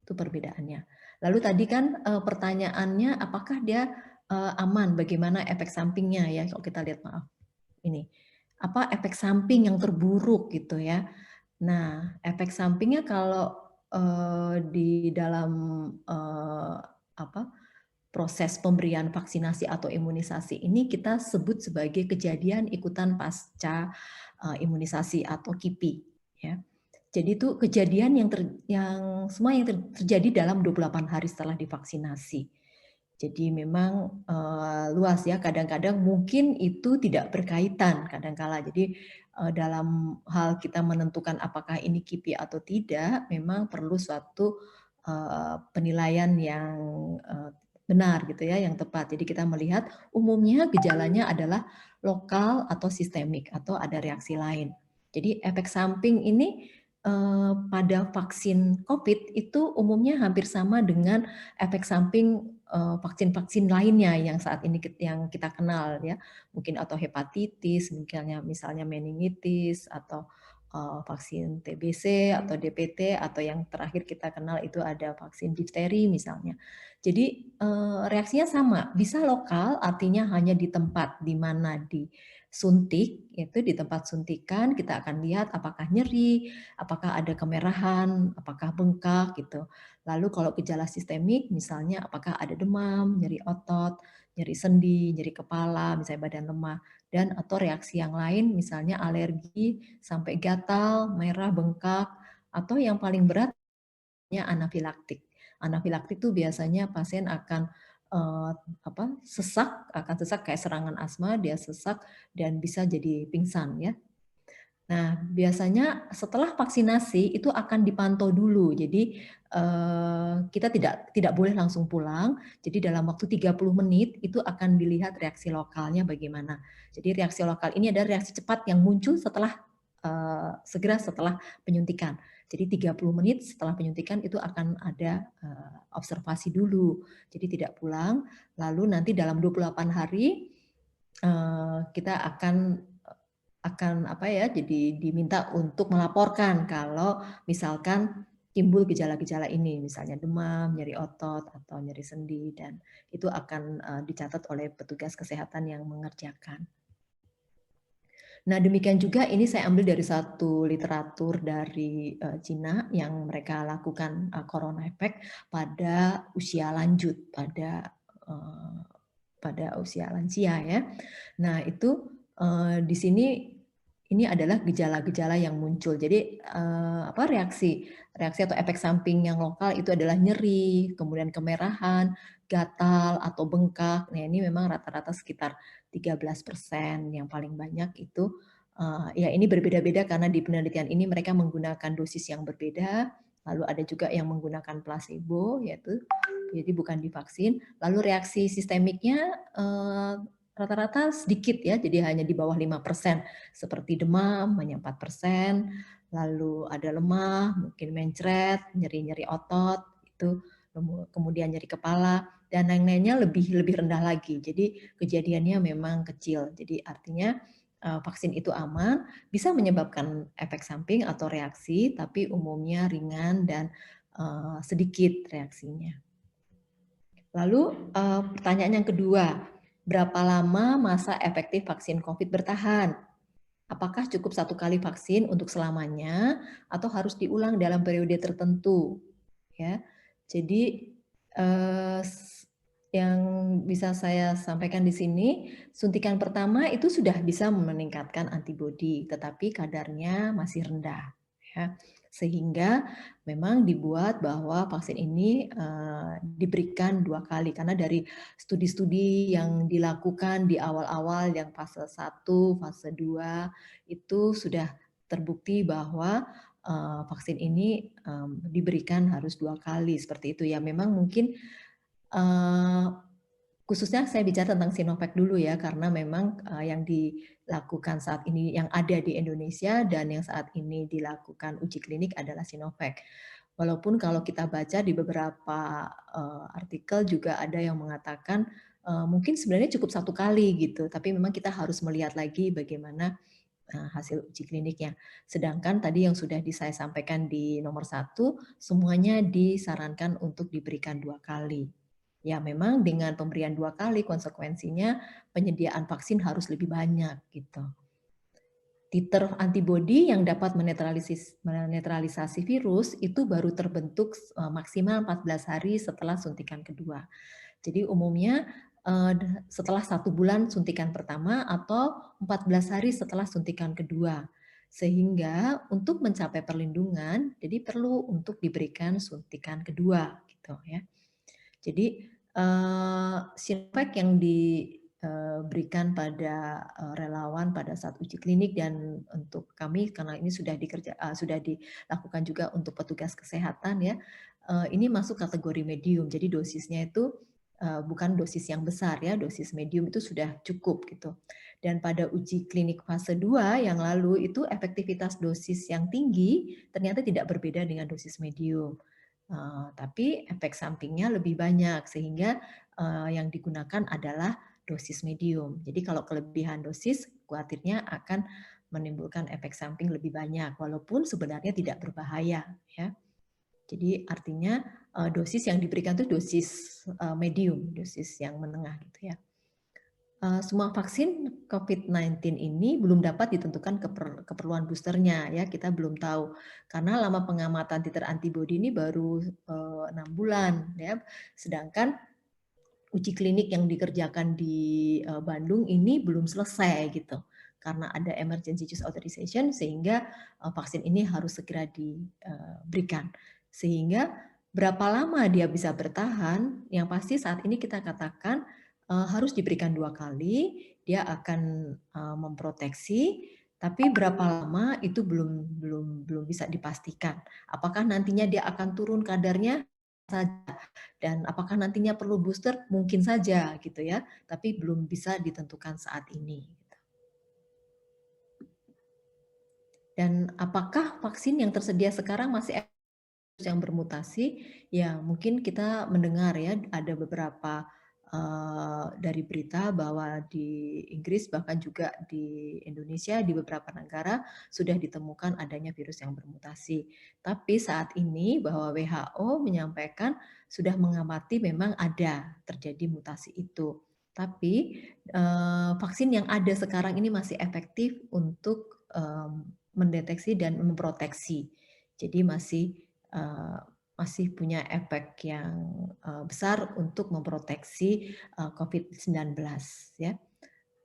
Itu perbedaannya. Lalu tadi kan pertanyaannya apakah dia aman, bagaimana efek sampingnya ya kalau kita lihat, maaf, ini, apa efek samping yang terburuk gitu ya. Nah, efek sampingnya kalau, di dalam, apa, proses pemberian vaksinasi atau imunisasi ini kita sebut sebagai kejadian ikutan pasca, imunisasi atau KIPI ya. Jadi itu kejadian yang semua yang terjadi dalam 28 hari setelah divaksinasi. Jadi memang, luas ya, kadang-kadang mungkin itu tidak berkaitan kadangkala. Jadi, dalam hal kita menentukan apakah ini KIPI atau tidak, memang perlu suatu, penilaian yang, benar gitu ya, yang tepat. Jadi kita melihat umumnya gejalanya adalah lokal atau sistemik atau ada reaksi lain. Jadi efek samping ini, pada vaksin COVID itu umumnya hampir sama dengan efek samping vaksin-vaksin lainnya yang saat ini yang kita kenal ya, mungkin atau hepatitis, misalnya meningitis atau vaksin TBC atau DPT atau yang terakhir kita kenal itu ada vaksin difteri misalnya. Jadi reaksinya sama, bisa lokal artinya hanya di tempat di mana disuntik, itu di tempat suntikan kita akan lihat apakah nyeri, apakah ada kemerahan, apakah bengkak gitu. Lalu kalau gejala sistemik misalnya apakah ada demam, nyeri otot, nyeri sendi, nyeri kepala, misalnya badan lemah, dan atau reaksi yang lain misalnya alergi sampai gatal, merah, bengkak, atau yang paling berat anafilaktik. Anafilaktik itu biasanya pasien akan akan sesak kayak serangan asma, dia sesak dan bisa jadi pingsan ya. Nah, biasanya setelah vaksinasi itu akan dipantau dulu. Jadi kita tidak boleh langsung pulang. Jadi dalam waktu 30 menit itu akan dilihat reaksi lokalnya bagaimana. Jadi reaksi lokal ini adalah reaksi cepat yang muncul segera setelah penyuntikan. Jadi 30 menit setelah penyuntikan itu akan ada observasi dulu. Jadi tidak pulang. Lalu nanti dalam 28 hari kita akan jadi diminta untuk melaporkan kalau misalkan timbul gejala-gejala ini, misalnya demam, nyeri otot atau nyeri sendi, dan itu akan dicatat oleh petugas kesehatan yang mengerjakan. Nah, demikian juga ini saya ambil dari satu literatur dari Cina yang mereka lakukan corona effect pada usia lanjut, pada usia lansia ya. Nah, itu di sini ini adalah gejala-gejala yang muncul. Jadi reaksi atau efek samping yang lokal itu adalah nyeri, kemudian kemerahan, gatal atau bengkak. Nah, ini memang rata-rata sekitar 13%, yang paling banyak itu ya ini berbeda-beda karena di penelitian ini mereka menggunakan dosis yang berbeda, lalu ada juga yang menggunakan placebo yaitu jadi bukan divaksin. Lalu reaksi sistemiknya rata-rata sedikit ya, jadi hanya di bawah 5%, seperti demam hanya 4%, lalu ada lemah, mungkin mencret, nyeri-nyeri otot, itu kemudian nyeri kepala, dan lain-lainnya lebih rendah lagi. Jadi kejadiannya memang kecil. Jadi artinya vaksin itu aman, bisa menyebabkan efek samping atau reaksi, tapi umumnya ringan dan sedikit reaksinya. Lalu pertanyaan yang kedua, berapa lama masa efektif vaksin COVID bertahan? Apakah cukup 1 kali vaksin untuk selamanya atau harus diulang dalam periode tertentu? Ya, jadi yang bisa saya sampaikan di sini, suntikan pertama itu sudah bisa meningkatkan antibodi, tetapi kadarnya masih rendah. Ya. Sehingga memang dibuat bahwa vaksin ini diberikan 2 kali, karena dari studi-studi yang dilakukan di awal-awal yang fase 1, fase 2 itu sudah terbukti bahwa vaksin ini diberikan harus 2 kali seperti itu ya. Memang mungkin khususnya saya bicara tentang Sinovac dulu ya, karena memang yang dilakukan saat ini, yang ada di Indonesia dan yang saat ini dilakukan uji klinik adalah Sinovac. Walaupun kalau kita baca di beberapa artikel juga ada yang mengatakan mungkin sebenarnya cukup 1 kali gitu, tapi memang kita harus melihat lagi bagaimana hasil uji kliniknya. Sedangkan tadi yang sudah saya sampaikan di nomor 1, semuanya disarankan untuk diberikan 2 kali. Ya memang dengan pemberian 2 kali konsekuensinya penyediaan vaksin harus lebih banyak gitu. Titer antibodi yang dapat menetralisasi virus itu baru terbentuk maksimal 14 hari setelah suntikan kedua. Jadi umumnya setelah 1 bulan suntikan pertama atau 14 hari setelah suntikan kedua. Sehingga untuk mencapai perlindungan, jadi perlu untuk diberikan suntikan kedua gitu ya. Jadi Sinovac yang diberikan pada relawan pada saat uji klinik dan untuk kami karena ini sudah dilakukan juga untuk petugas kesehatan ya, ini masuk kategori medium. Jadi dosisnya itu bukan dosis yang besar ya, dosis medium itu sudah cukup gitu. Dan pada uji klinik fase 2 yang lalu itu efektivitas dosis yang tinggi ternyata tidak berbeda dengan dosis medium. Tapi efek sampingnya lebih banyak sehingga yang digunakan adalah dosis medium. Jadi kalau kelebihan dosis khawatirnya akan menimbulkan efek samping lebih banyak walaupun sebenarnya tidak berbahaya ya. Jadi artinya dosis yang diberikan itu dosis medium, dosis yang menengah gitu ya. Semua vaksin COVID-19 ini belum dapat ditentukan keperluan boosternya ya, kita belum tahu karena lama pengamatan titer antibodi ini baru 6 bulan ya, sedangkan uji klinik yang dikerjakan di Bandung ini belum selesai gitu karena ada emergency use authorization sehingga vaksin ini harus segera diberikan. Sehingga berapa lama dia bisa bertahan, yang pasti saat ini kita katakan harus diberikan 2 kali, dia akan memproteksi, tapi berapa lama itu belum bisa dipastikan. Apakah nantinya dia akan turun kadarnya saja dan apakah nantinya perlu booster? Mungkin saja gitu ya, tapi belum bisa ditentukan saat ini. Dan apakah vaksin yang tersedia sekarang masih yang bermutasi? Ya mungkin kita mendengar ya ada beberapa dari berita bahwa di Inggris bahkan juga di Indonesia di beberapa negara sudah ditemukan adanya virus yang bermutasi. Tapi saat ini bahwa WHO menyampaikan sudah mengamati memang ada terjadi mutasi itu. Tapi vaksin yang ada sekarang ini masih efektif untuk mendeteksi dan memproteksi. Jadi masih punya efek yang besar untuk memproteksi COVID-19 ya.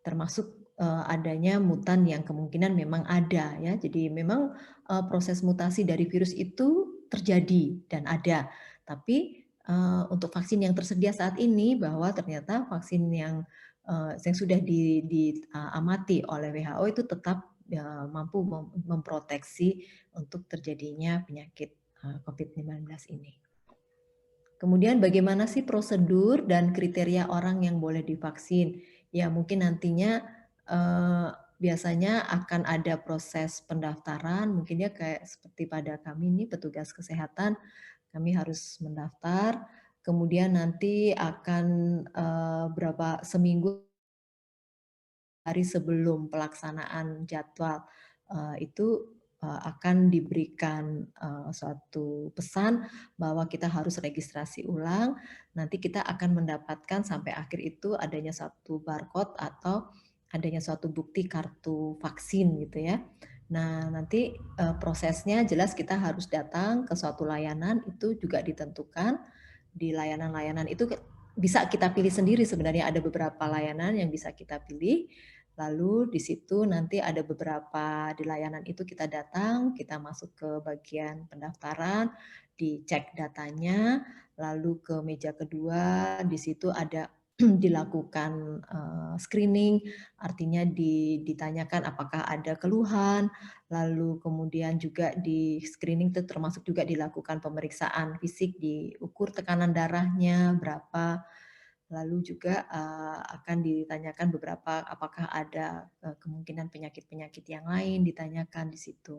Termasuk adanya mutan yang kemungkinan memang ada ya. Jadi memang proses mutasi dari virus itu terjadi dan ada. Tapi untuk vaksin yang tersedia saat ini bahwa ternyata vaksin yang sudah diamati oleh WHO itu tetap mampu memproteksi untuk terjadinya penyakit COVID-19 ini. Kemudian bagaimana sih prosedur dan kriteria orang yang boleh divaksin? Ya mungkin nantinya biasanya akan ada proses pendaftaran, mungkin ya kayak seperti pada kami ini petugas kesehatan, kami harus mendaftar, kemudian nanti akan berapa seminggu hari sebelum pelaksanaan jadwal itu akan diberikan suatu pesan bahwa kita harus registrasi ulang. Nanti kita akan mendapatkan sampai akhir itu adanya satu barcode atau adanya suatu bukti kartu vaksin gitu ya. Nah nanti prosesnya jelas kita harus datang ke suatu layanan itu juga ditentukan. Di layanan-layanan itu bisa kita pilih sendiri sebenarnya ada beberapa layanan yang bisa kita pilih. Lalu di situ nanti ada beberapa di layanan itu kita datang, kita masuk ke bagian pendaftaran, dicek datanya, lalu ke meja kedua, di situ ada dilakukan screening, artinya ditanyakan apakah ada keluhan, lalu kemudian juga di screening itu termasuk juga dilakukan pemeriksaan fisik, diukur tekanan darahnya berapa, lalu juga akan ditanyakan beberapa apakah ada kemungkinan penyakit-penyakit yang lain ditanyakan di situ.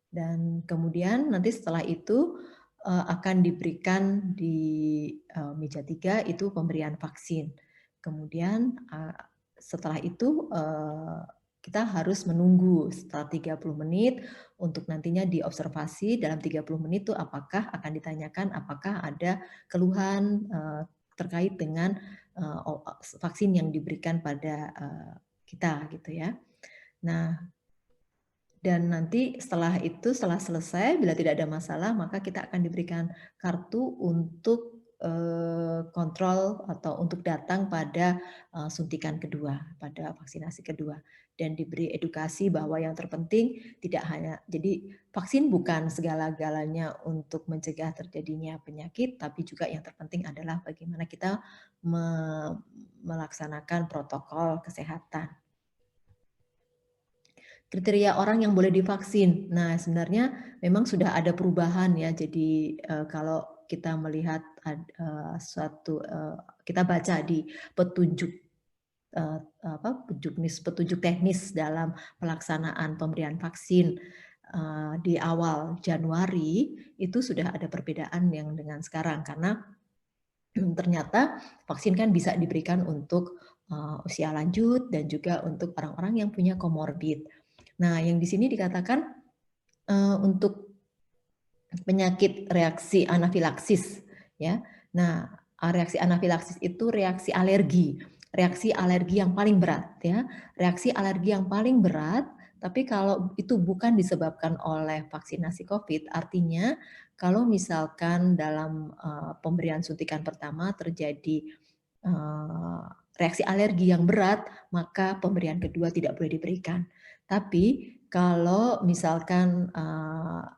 Dan kemudian nanti setelah itu akan diberikan di meja 3 itu pemberian vaksin. Kemudian setelah itu kita harus menunggu setelah 30 menit untuk nantinya diobservasi dalam 30 menit itu apakah akan ditanyakan apakah ada keluhan terkait dengan vaksin yang diberikan pada kita gitu ya. Nah, dan nanti setelah selesai, bila tidak ada masalah, maka kita akan diberikan kartu untuk kontrol atau untuk datang pada suntikan kedua, pada vaksinasi kedua. Dan diberi edukasi bahwa yang terpenting tidak hanya, jadi vaksin bukan segala-galanya untuk mencegah terjadinya penyakit, tapi juga yang terpenting adalah bagaimana kita melaksanakan protokol kesehatan. Kriteria orang yang boleh divaksin. Nah, sebenarnya memang sudah ada perubahan ya. Jadi kalau kita melihat kita baca di petunjuk petunjuk teknis dalam pelaksanaan pemberian vaksin di awal Januari, itu sudah ada perbedaan yang dengan sekarang karena ternyata vaksin kan bisa diberikan untuk usia lanjut dan juga untuk orang-orang yang punya komorbid. Nah, yang di sini dikatakan untuk penyakit reaksi anafilaksis, ya. Nah, reaksi anafilaksis itu reaksi alergi yang paling berat, ya. Reaksi alergi yang paling berat, tapi kalau itu bukan disebabkan oleh vaksinasi COVID, artinya kalau misalkan dalam pemberian suntikan pertama terjadi reaksi alergi yang berat, maka pemberian kedua tidak boleh diberikan. Tapi kalau misalkan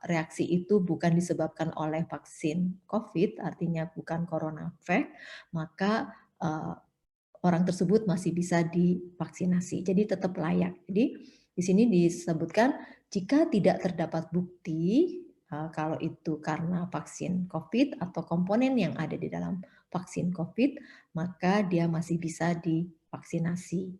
reaksi itu bukan disebabkan oleh vaksin COVID, artinya bukan CoronaVac, maka orang tersebut masih bisa divaksinasi. Jadi tetap layak. Jadi di sini disebutkan jika tidak terdapat bukti kalau itu karena vaksin COVID atau komponen yang ada di dalam vaksin COVID, maka dia masih bisa divaksinasi.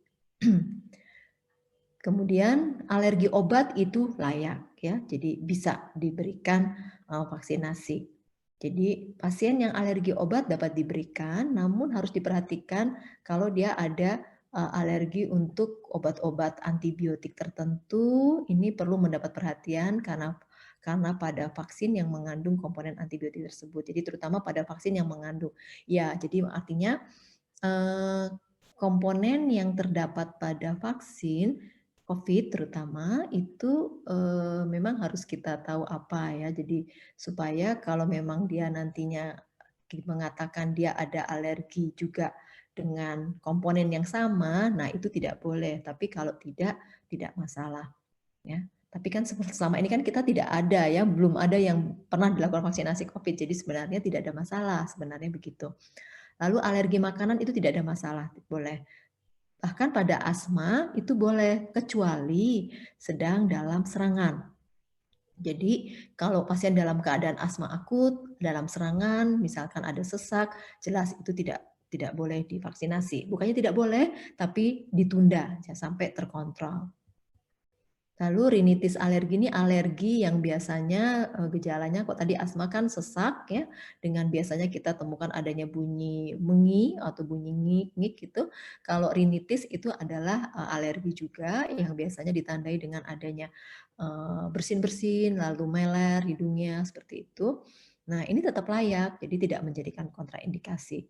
Kemudian alergi obat itu layak ya, jadi bisa diberikan vaksinasi. Jadi pasien yang alergi obat dapat diberikan, namun harus diperhatikan kalau dia ada alergi untuk obat-obat antibiotik tertentu, ini perlu mendapat perhatian karena pada vaksin yang mengandung komponen antibiotik tersebut. Jadi terutama pada vaksin yang mengandung. Ya, jadi artinya komponen yang terdapat pada vaksin COVID terutama itu memang harus kita tahu apa ya. Jadi supaya kalau memang dia nantinya mengatakan dia ada alergi juga dengan komponen yang sama, nah itu tidak boleh. Tapi kalau tidak masalah. Ya. Tapi kan selama ini kan kita tidak ada ya, belum ada yang pernah dilakukan vaksinasi COVID. Jadi sebenarnya tidak ada masalah, sebenarnya begitu. Lalu alergi makanan itu tidak ada masalah, boleh. Bahkan pada asma itu boleh, kecuali sedang dalam serangan. Jadi kalau pasien dalam keadaan asma akut, dalam serangan, misalkan ada sesak, jelas itu tidak boleh divaksinasi. Bukannya tidak boleh, tapi ditunda sampai terkontrol. Lalu rinitis alergi ini alergi yang biasanya gejalanya kok tadi asma kan sesak ya, dengan biasanya kita temukan adanya bunyi mengi atau bunyi ngik gitu. Kalau rinitis itu adalah alergi juga yang biasanya ditandai dengan adanya bersin-bersin, lalu meler hidungnya seperti itu. Nah, ini tetap layak, jadi tidak menjadikan kontraindikasi.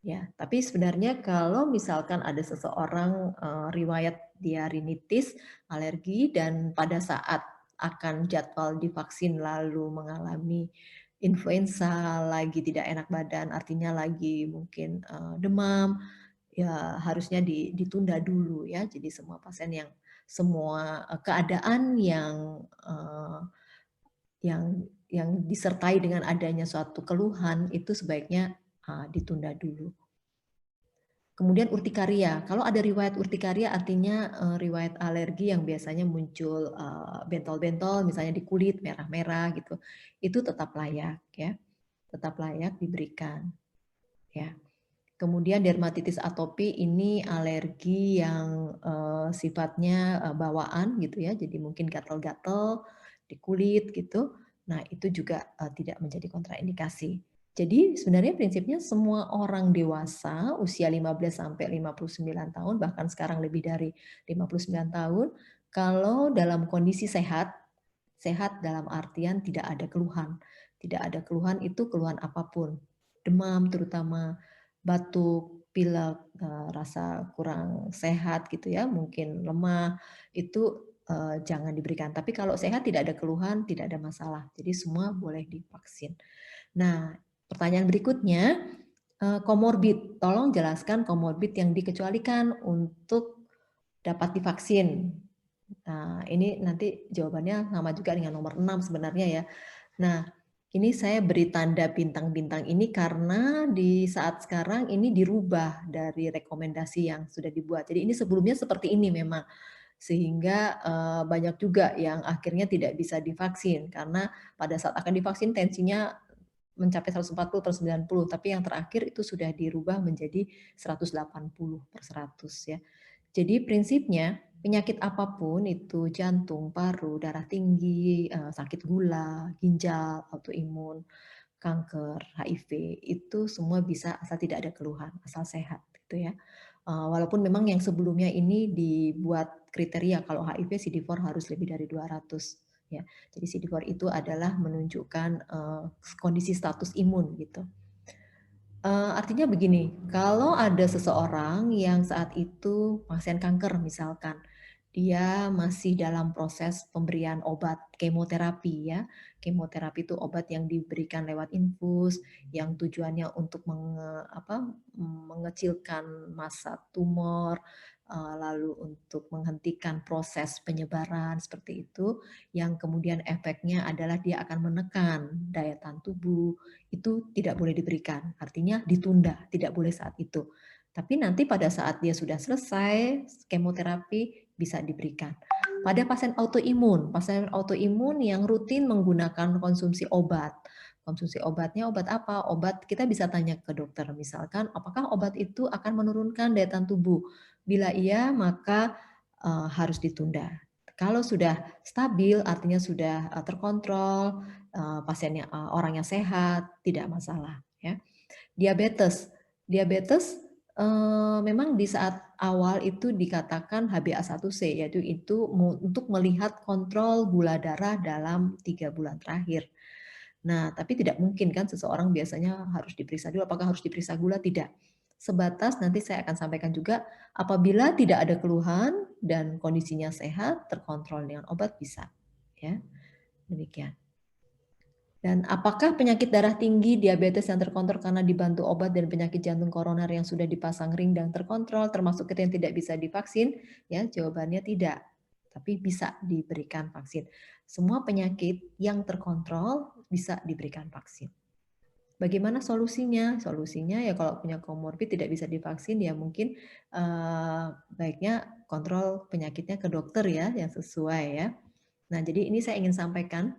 Ya, tapi sebenarnya kalau misalkan ada seseorang riwayat dia rinitis, alergi, dan pada saat akan jadwal divaksin lalu mengalami influenza, lagi tidak enak badan, artinya lagi mungkin demam, ya harusnya ditunda dulu ya. Jadi semua pasien yang semua keadaan yang disertai dengan adanya suatu keluhan itu sebaiknya ditunda dulu. Kemudian urtikaria. Kalau ada riwayat urtikaria artinya riwayat alergi yang biasanya muncul bentol-bentol misalnya di kulit merah-merah gitu. Itu tetap layak ya. Tetap layak diberikan. Ya. Kemudian dermatitis atopi ini alergi yang sifatnya bawaan gitu ya. Jadi mungkin gatal-gatal di kulit gitu. Nah, itu juga tidak menjadi kontraindikasi. Jadi sebenarnya prinsipnya semua orang dewasa usia 15 sampai 59 tahun bahkan sekarang lebih dari 59 tahun kalau dalam kondisi sehat dalam artian tidak ada keluhan. Tidak ada keluhan itu keluhan apapun. Demam terutama batuk, pilek, rasa kurang sehat gitu ya, mungkin lemah, itu jangan diberikan. Tapi kalau sehat tidak ada keluhan, tidak ada masalah. Jadi semua boleh divaksin. Nah, pertanyaan berikutnya, komorbid. Tolong jelaskan komorbid yang dikecualikan untuk dapat divaksin. Nah, ini nanti jawabannya sama juga dengan nomor 6 sebenarnya ya. Nah, ini saya beri tanda bintang-bintang ini karena di saat sekarang ini dirubah dari rekomendasi yang sudah dibuat. Jadi ini sebelumnya seperti ini memang. Sehingga banyak juga yang akhirnya tidak bisa divaksin karena pada saat akan divaksin tensinya mencapai 140/90, tapi yang terakhir itu sudah dirubah menjadi 180/100 ya. Jadi prinsipnya penyakit apapun itu jantung, paru, darah tinggi, sakit gula, ginjal, autoimun, kanker, HIV itu semua bisa asal tidak ada keluhan, asal sehat gitu ya. Walaupun memang yang sebelumnya ini dibuat kriteria kalau HIV CD4 harus lebih dari 200 ya. Jadi CD4 itu adalah menunjukkan kondisi status imun gitu. Artinya begini, kalau ada seseorang yang saat itu pasien kanker misalkan, dia masih dalam proses pemberian obat kemoterapi ya. Kemoterapi itu obat yang diberikan lewat infus, yang tujuannya untuk mengecilkan massa tumor, lalu untuk menghentikan proses penyebaran seperti itu, yang kemudian efeknya adalah dia akan menekan daya tahan tubuh, itu tidak boleh diberikan. Artinya ditunda, tidak boleh saat itu. Tapi nanti pada saat dia sudah selesai kemoterapi bisa diberikan. Pada pasien autoimun yang rutin menggunakan konsumsi obat. Konsumsi obatnya obat apa? Obat kita bisa tanya ke dokter misalkan apakah obat itu akan menurunkan daya tahan tubuh. Bila iya maka harus ditunda. Kalau sudah stabil artinya sudah terkontrol, pasiennya orangnya sehat, tidak masalah ya. Diabetes memang di saat awal itu dikatakan HbA1c yaitu untuk melihat kontrol gula darah dalam 3 bulan terakhir. Nah, tapi tidak mungkin kan seseorang biasanya harus diperiksa dulu. Apakah harus diperiksa gula? Tidak. Sebatas nanti saya akan sampaikan juga apabila tidak ada keluhan dan kondisinya sehat, terkontrol dengan obat bisa. Ya, demikian. Dan apakah penyakit darah tinggi, diabetes yang terkontrol karena dibantu obat dan penyakit jantung koroner yang sudah dipasang ring dan terkontrol, termasuk itu yang tidak bisa divaksin? Ya, jawabannya tidak. Tapi bisa diberikan vaksin. Semua penyakit yang terkontrol bisa diberikan vaksin. Bagaimana solusinya? Solusinya ya kalau punya komorbid tidak bisa divaksin ya mungkin baiknya kontrol penyakitnya ke dokter ya yang sesuai ya. Nah, jadi ini saya ingin sampaikan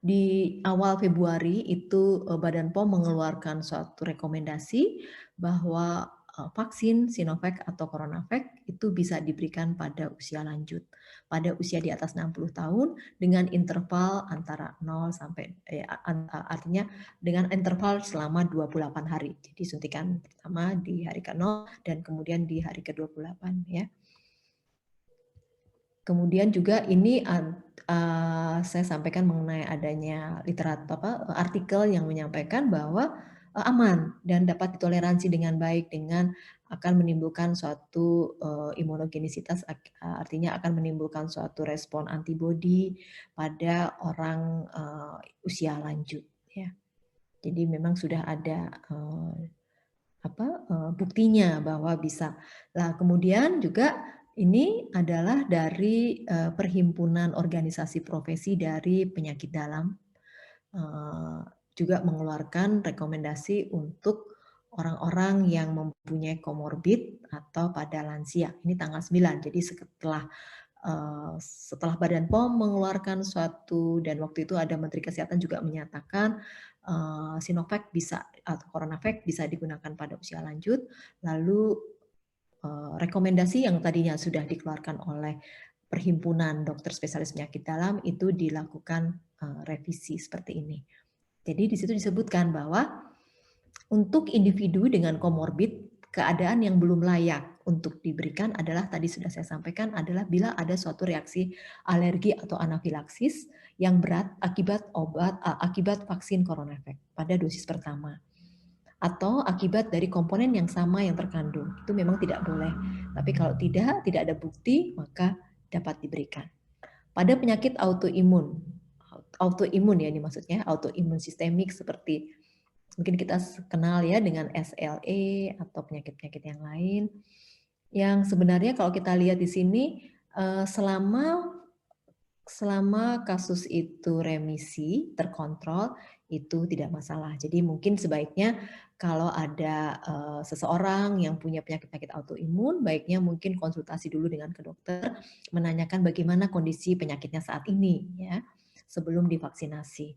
di awal Februari itu Badan POM mengeluarkan suatu rekomendasi bahwa vaksin Sinovac atau CoronaVac itu bisa diberikan pada usia lanjut, pada usia di atas 60 tahun dengan interval antara 0 sampai artinya dengan interval selama 28 hari. Jadi suntikan pertama di hari ke-0 dan kemudian di hari ke-28 ya. Kemudian juga ini saya sampaikan mengenai adanya artikel yang menyampaikan bahwa aman dan dapat ditoleransi dengan baik dengan akan menimbulkan suatu imunogenisitas, artinya akan menimbulkan suatu respon antibodi pada orang usia lanjut. Ya. Jadi memang sudah ada buktinya bahwa bisa. Nah, kemudian juga ini adalah dari Perhimpunan Organisasi Profesi dari Penyakit Dalam juga mengeluarkan rekomendasi untuk orang-orang yang mempunyai komorbid atau pada lansia. Ini tanggal 9. Jadi setelah Badan POM mengeluarkan suatu dan waktu itu ada Menteri Kesehatan juga menyatakan Sinovac bisa atau CoronaVac bisa digunakan pada usia lanjut. Lalu rekomendasi yang tadinya sudah dikeluarkan oleh Perhimpunan Dokter Spesialis Penyakit Dalam itu dilakukan revisi seperti ini. Jadi di situ disebutkan bahwa untuk individu dengan komorbid keadaan yang belum layak untuk diberikan adalah tadi sudah saya sampaikan adalah bila ada suatu reaksi alergi atau anafilaksis yang berat akibat vaksin CoronaVac pada dosis pertama. atau akibat dari komponen yang sama yang terkandung. Itu memang tidak boleh. Tapi kalau tidak ada bukti, maka dapat diberikan. Pada penyakit autoimun ya ini maksudnya, autoimun sistemik seperti mungkin kita kenal ya dengan SLE atau penyakit-penyakit yang lain, yang sebenarnya kalau kita lihat di sini selama kasus itu remisi, terkontrol, itu tidak masalah. Jadi mungkin sebaiknya kalau ada seseorang yang punya penyakit-penyakit autoimun, baiknya mungkin konsultasi dulu dengan ke dokter, menanyakan bagaimana kondisi penyakitnya saat ini, ya, sebelum divaksinasi.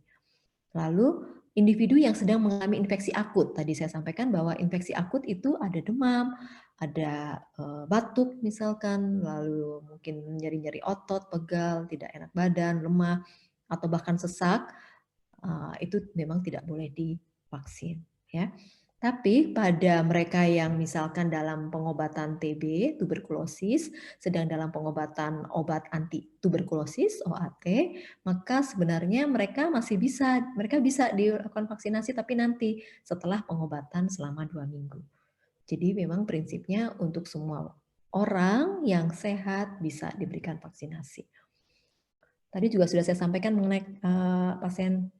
Lalu individu yang sedang mengalami infeksi akut, tadi saya sampaikan bahwa infeksi akut itu ada demam, ada batuk misalkan, lalu mungkin nyeri-nyeri otot, pegal, tidak enak badan, lemah, atau bahkan sesak, itu memang tidak boleh divaksin, ya. Tapi pada mereka yang misalkan dalam pengobatan TB, tuberkulosis, sedang dalam pengobatan obat anti tuberkulosis (OAT), maka sebenarnya mereka bisa dilakukan vaksinasi tapi nanti setelah pengobatan selama 2 minggu. Jadi memang prinsipnya untuk semua orang yang sehat bisa diberikan vaksinasi. Tadi juga sudah saya sampaikan mengenai pasien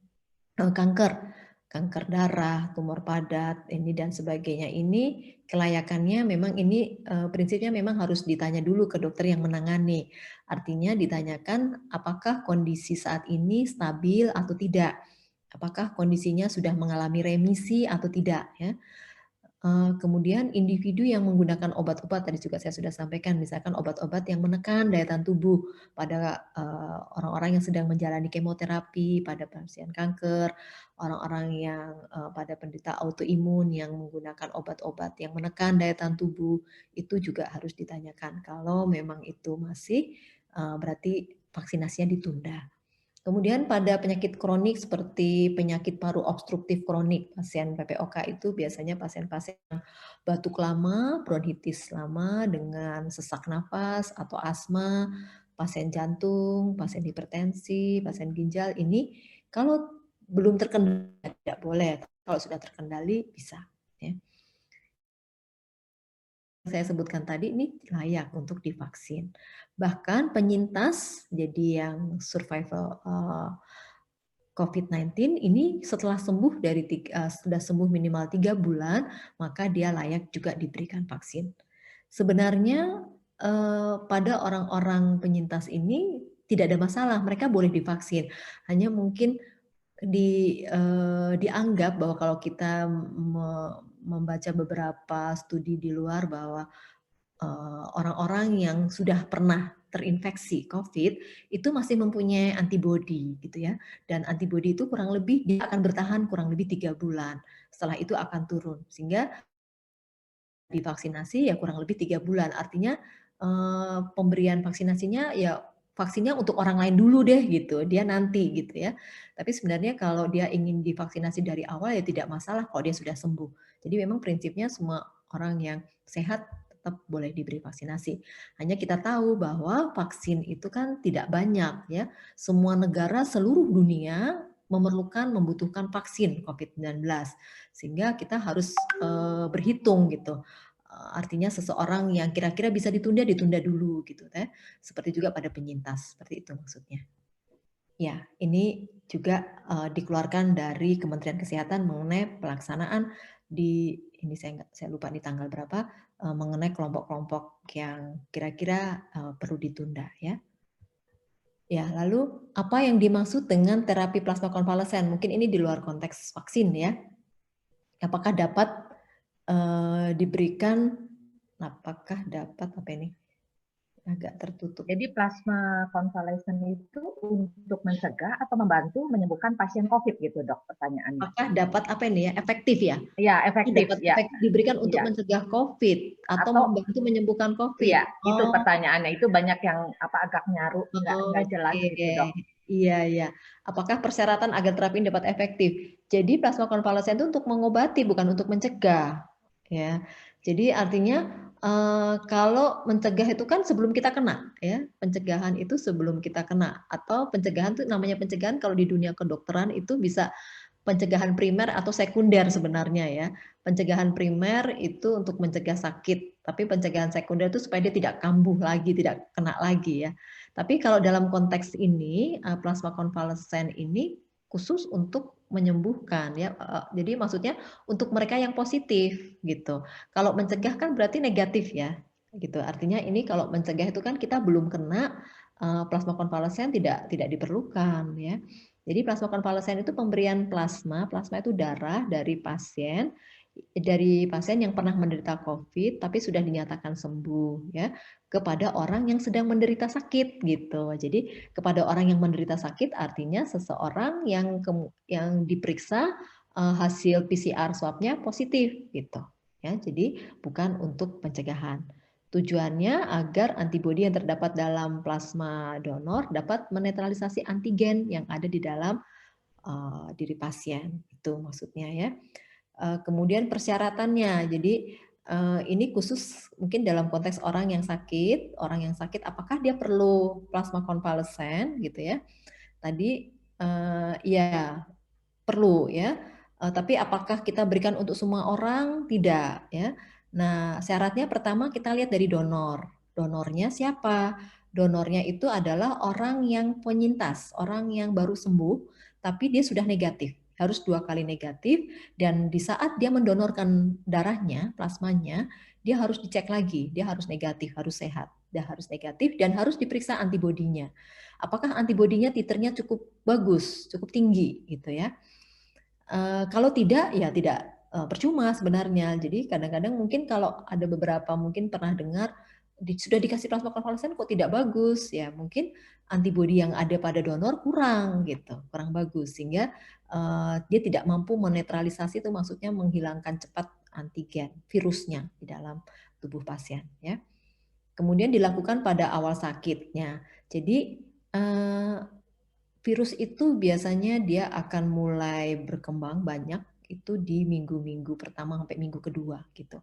kanker darah, tumor padat, ini dan sebagainya. Ini kelayakannya memang ini prinsipnya memang harus ditanya dulu ke dokter yang menangani. Artinya ditanyakan apakah kondisi saat ini stabil atau tidak. Apakah kondisinya sudah mengalami remisi atau tidak, ya. Kemudian individu yang menggunakan obat-obat, tadi juga saya sudah sampaikan, misalkan obat-obat yang menekan daya tahan tubuh pada orang-orang yang sedang menjalani kemoterapi, pada pasien kanker, orang-orang yang pada penderita autoimun yang menggunakan obat-obat yang menekan daya tahan tubuh, itu juga harus ditanyakan. Kalau memang itu masih berarti vaksinasinya ditunda. Kemudian pada penyakit kronik seperti penyakit paru obstruktif kronik, pasien PPOK itu biasanya pasien-pasien yang batuk lama, bronkitis lama dengan sesak nafas atau asma, pasien jantung, pasien hipertensi, pasien ginjal, ini kalau belum terkendali tidak boleh, kalau sudah terkendali bisa, ya. Saya sebutkan tadi ini layak untuk divaksin. Bahkan penyintas, jadi yang survival COVID-19 ini setelah sembuh sudah sembuh minimal 3 bulan, maka dia layak juga diberikan vaksin. Sebenarnya pada orang-orang penyintas ini tidak ada masalah, mereka boleh divaksin. Hanya mungkin dianggap bahwa kalau kita membaca beberapa studi di luar bahwa orang-orang yang sudah pernah terinfeksi COVID itu masih mempunyai antibodi gitu ya, dan antibodi itu kurang lebih dia akan bertahan kurang lebih 3 bulan. Setelah itu akan turun sehingga divaksinasi ya kurang lebih 3 bulan. Artinya pemberian vaksinasinya ya vaksinnya untuk orang lain dulu deh gitu, dia nanti gitu ya. Tapi sebenarnya kalau dia ingin divaksinasi dari awal ya tidak masalah kalau dia sudah sembuh. Jadi memang prinsipnya semua orang yang sehat tetap boleh diberi vaksinasi. Hanya kita tahu bahwa vaksin itu kan tidak banyak ya. Semua negara seluruh dunia membutuhkan vaksin COVID-19. Sehingga kita harus berhitung gitu. Artinya seseorang yang kira-kira bisa ditunda dulu gitu, seperti juga pada penyintas, seperti itu maksudnya. Ya, ini juga dikeluarkan dari Kementerian Kesehatan mengenai pelaksanaan ini saya lupa di tanggal berapa, mengenai kelompok-kelompok yang kira-kira perlu ditunda ya. Ya, lalu apa yang dimaksud dengan terapi plasma konvalesen? Mungkin ini di luar konteks vaksin ya. Apakah dapat diberikan, apakah dapat apa ini? Agak tertutup. Jadi plasma konvalesen itu untuk mencegah atau membantu menyembuhkan pasien COVID gitu, Dok, pertanyaannya. Apakah dapat apa ini ya? Efektif ya? Iya, efektif Dapat ya. efektif diberikan untuk Ya. mencegah COVID atau membantu menyembuhkan COVID? Iya, itu pertanyaannya. Itu banyak yang agak nyaru, nggak jelas gitu, Dok. Iya, iya. Apakah persyaratan agar terapi ini dapat efektif? Jadi plasma konvalesen itu untuk mengobati, bukan untuk mencegah. Ya, jadi artinya kalau mencegah itu kan sebelum kita kena, ya. Pencegahan itu sebelum kita kena, atau pencegahan itu namanya pencegahan kalau di dunia kedokteran itu bisa pencegahan primer atau sekunder sebenarnya ya. Pencegahan primer itu untuk mencegah sakit, tapi pencegahan sekunder itu supaya dia tidak kambuh lagi, tidak kena lagi ya. Tapi kalau dalam konteks ini, plasma konvalesen ini khusus untuk menyembuhkan ya. Jadi maksudnya untuk mereka yang positif gitu. Kalau mencegah kan berarti negatif ya, gitu. Artinya ini kalau mencegah itu kan kita belum kena, plasma konvalesen tidak diperlukan ya. Jadi plasma konvalesen itu pemberian plasma itu darah dari pasien yang pernah menderita COVID tapi sudah dinyatakan sembuh ya, kepada orang yang sedang menderita sakit gitu. Jadi kepada orang yang menderita sakit artinya seseorang yang diperiksa hasil PCR swab-nya positif gitu ya. Jadi bukan untuk pencegahan. Tujuannya agar antibodi yang terdapat dalam plasma donor dapat menetralisasi antigen yang ada di dalam diri pasien. Itu maksudnya ya. Kemudian persyaratannya, jadi ini khusus mungkin dalam konteks orang yang sakit apakah dia perlu plasma konvalesen gitu ya. Tadi ya perlu ya, tapi apakah kita berikan untuk semua orang? Tidak ya. Nah, syaratnya pertama kita lihat dari donor. Donornya siapa? Donornya itu adalah orang yang penyintas, orang yang baru sembuh, tapi dia sudah negatif. Harus 2 kali negatif, dan di saat dia mendonorkan darahnya, plasmanya, dia harus dicek lagi, dia harus negatif, harus sehat. Dia harus negatif dan harus diperiksa antibodinya. Apakah antibodinya titernya cukup bagus, cukup tinggi gitu ya. Kalau tidak, ya tidak percuma sebenarnya. Jadi kadang-kadang mungkin kalau ada beberapa mungkin pernah dengar sudah dikasih plasma konvalesen kok tidak bagus, ya mungkin antibodi yang ada pada donor kurang gitu, kurang bagus sehingga dia tidak mampu menetralisasi, itu maksudnya menghilangkan cepat antigen virusnya di dalam tubuh pasien ya. Kemudian dilakukan pada awal sakitnya. Jadi virus itu biasanya dia akan mulai berkembang banyak itu di minggu-minggu pertama sampai minggu kedua gitu.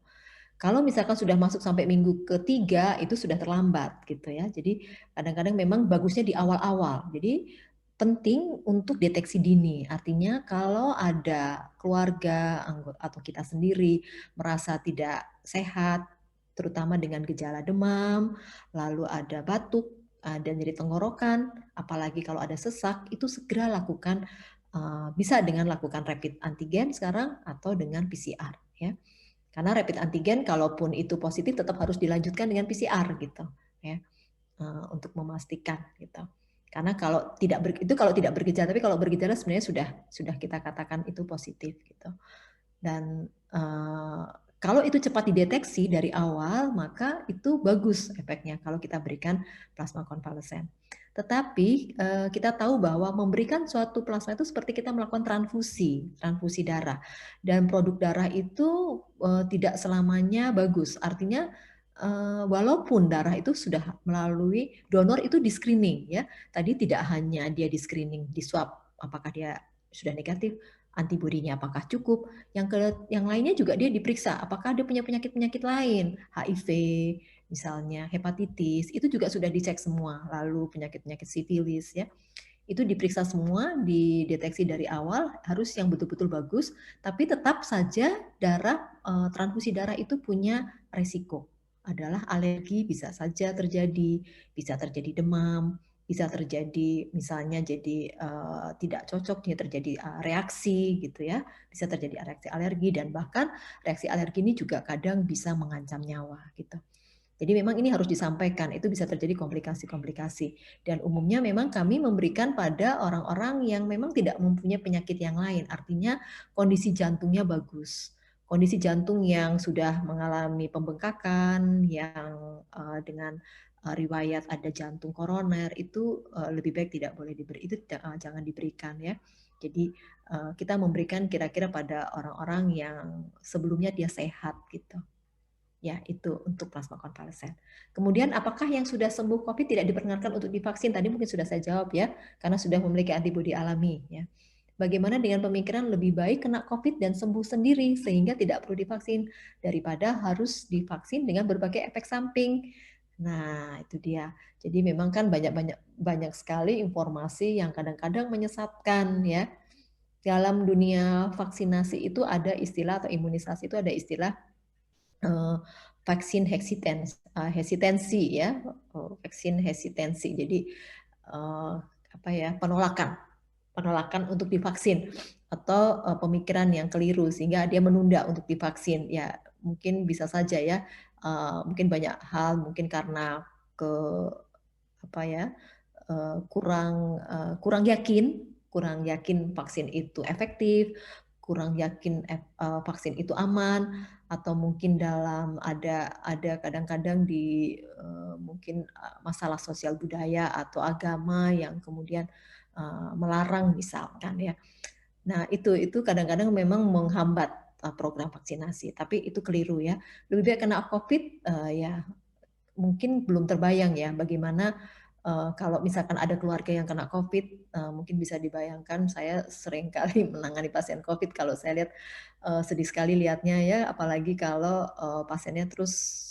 Kalau misalkan sudah masuk sampai minggu ketiga itu sudah terlambat gitu ya. Jadi kadang-kadang memang bagusnya di awal-awal. Jadi penting untuk deteksi dini. Artinya kalau ada keluarga atau kita sendiri merasa tidak sehat, terutama dengan gejala demam, lalu ada batuk, ada nyeri tenggorokan, apalagi kalau ada sesak, itu segera lakukan, bisa dengan lakukan rapid antigen sekarang atau dengan PCR ya. Karena rapid antigen kalaupun itu positif tetap harus dilanjutkan dengan PCR gitu ya, untuk memastikan gitu. Karena kalau tidak bergejala, tapi kalau bergejala sebenarnya sudah kita katakan itu positif gitu. Dan kalau itu cepat dideteksi dari awal, maka itu bagus efeknya kalau kita berikan plasma konvalesen. Tetapi kita tahu bahwa memberikan suatu plasma itu seperti kita melakukan transfusi darah. Dan produk darah itu tidak selamanya bagus. Artinya walaupun darah itu sudah melalui donor itu di screening ya. Tadi tidak hanya dia di screening, di swab apakah dia sudah negatif, antibodinya apakah cukup, yang lainnya juga dia diperiksa apakah dia punya penyakit-penyakit lain, HIV misalnya, hepatitis, itu juga sudah dicek semua, lalu penyakit-penyakit sifilis ya. Itu diperiksa semua, dideteksi dari awal, harus yang betul-betul bagus, tapi tetap saja transfusi darah itu punya resiko. Adalah alergi bisa saja terjadi, bisa terjadi demam, bisa terjadi misalnya jadi tidak cocok, terjadi reaksi gitu ya, bisa terjadi reaksi alergi, dan bahkan reaksi alergi ini juga kadang bisa mengancam nyawa gitu. Jadi memang ini harus disampaikan, itu bisa terjadi komplikasi-komplikasi. Dan umumnya memang kami memberikan pada orang-orang yang memang tidak mempunyai penyakit yang lain, artinya kondisi jantungnya bagus. Kondisi jantung yang sudah mengalami pembengkakan, yang dengan riwayat ada jantung koroner, itu lebih baik tidak boleh diberi, itu jangan diberikan ya. Jadi kita memberikan kira-kira pada orang-orang yang sebelumnya dia sehat gitu. Ya, itu untuk plasma konvalesen. Kemudian apakah yang sudah sembuh COVID tidak diperkenankan untuk divaksin? Tadi mungkin sudah saya jawab ya, karena sudah memiliki antibodi alami ya. Bagaimana dengan pemikiran lebih baik kena COVID dan sembuh sendiri sehingga tidak perlu divaksin daripada harus divaksin dengan berbagai efek samping. Nah, itu dia. Jadi memang kan banyak sekali informasi yang kadang-kadang menyesatkan ya. dalam dunia vaksinasi itu ada istilah atau imunisasi itu ada istilah vaksin hesitansi ya, vaksin hesitansi. Jadi apa ya, penolakan untuk divaksin atau pemikiran yang keliru sehingga dia menunda untuk divaksin. Ya mungkin bisa saja ya, mungkin banyak hal, mungkin karena apa ya, kurang yakin vaksin itu efektif, kurang yakin vaksin itu aman, atau mungkin dalam ada kadang-kadang di mungkin masalah sosial budaya atau agama yang kemudian melarang misalkan ya. Nah itu kadang-kadang memang menghambat program vaksinasi, tapi itu keliru ya. Lebih baik kena COVID ya mungkin belum terbayang ya bagaimana kalau misalkan ada keluarga yang kena COVID, mungkin bisa dibayangkan saya sering kali menangani pasien COVID. Kalau saya lihat sedih sekali lihatnya ya, apalagi kalau pasiennya terus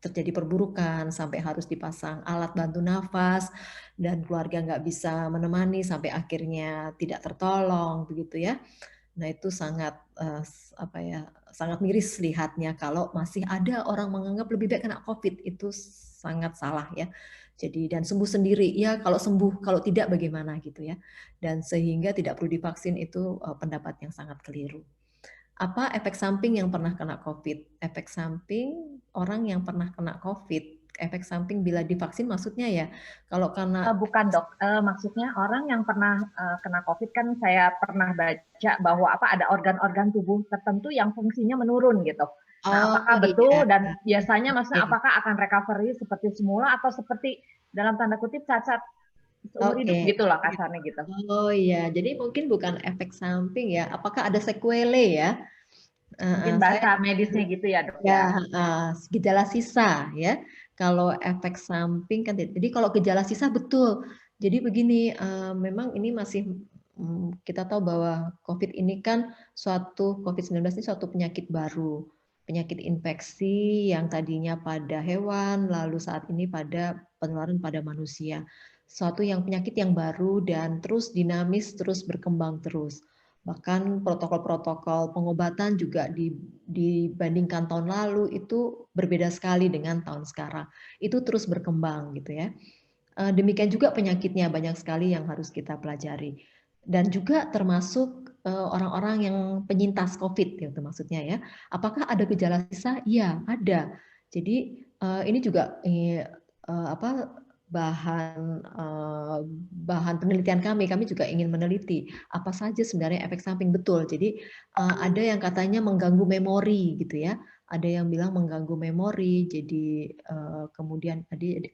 terjadi perburukan sampai harus dipasang alat bantu nafas dan keluarga nggak bisa menemani sampai akhirnya tidak tertolong begitu ya. Nah itu sangat apa ya, sangat miris lihatnya kalau masih ada orang menganggap lebih baik kena COVID. Itu sangat salah ya. Jadi dan sembuh sendiri ya, kalau sembuh, kalau tidak bagaimana gitu ya. Dan sehingga tidak perlu divaksin itu pendapat yang sangat keliru. Apa efek samping yang pernah kena COVID? Efek samping orang yang pernah kena COVID, efek samping bila divaksin maksudnya ya, kalau karena bukan dok, maksudnya orang yang pernah kena COVID kan saya pernah baca bahwa ada organ-organ tubuh tertentu yang fungsinya menurun gitu. Nah, apakah betul iya. dan biasanya maksudnya apakah akan recovery seperti semula atau seperti dalam tanda kutip cacat seumur hidup gitulah kasarnya gitu. Oh iya, jadi mungkin bukan efek samping ya. Apakah ada sequelae ya? Mungkin bahasa medisnya gitu ya dok ya. Gejala sisa ya. Kalau efek samping kan, jadi kalau gejala sisa betul. Jadi begini, memang ini masih kita tahu bahwa COVID ini kan COVID-19 ini suatu penyakit baru, penyakit infeksi yang tadinya pada hewan, lalu saat ini pada penularan pada manusia. Suatu yang penyakit yang baru dan terus dinamis, terus berkembang terus. Bahkan protokol-protokol pengobatan juga dibandingkan tahun lalu itu berbeda sekali dengan tahun sekarang. Itu terus berkembang gitu ya. Demikian juga penyakitnya banyak sekali yang harus kita pelajari. Dan juga termasuk orang-orang yang penyintas COVID gitu maksudnya ya. Apakah ada gejala sisa? Iya, ada. Jadi ini juga bahan penelitian kami juga ingin meneliti apa saja sebenarnya efek samping betul. Jadi ada yang katanya mengganggu memori gitu ya, ada yang bilang mengganggu memori, jadi kemudian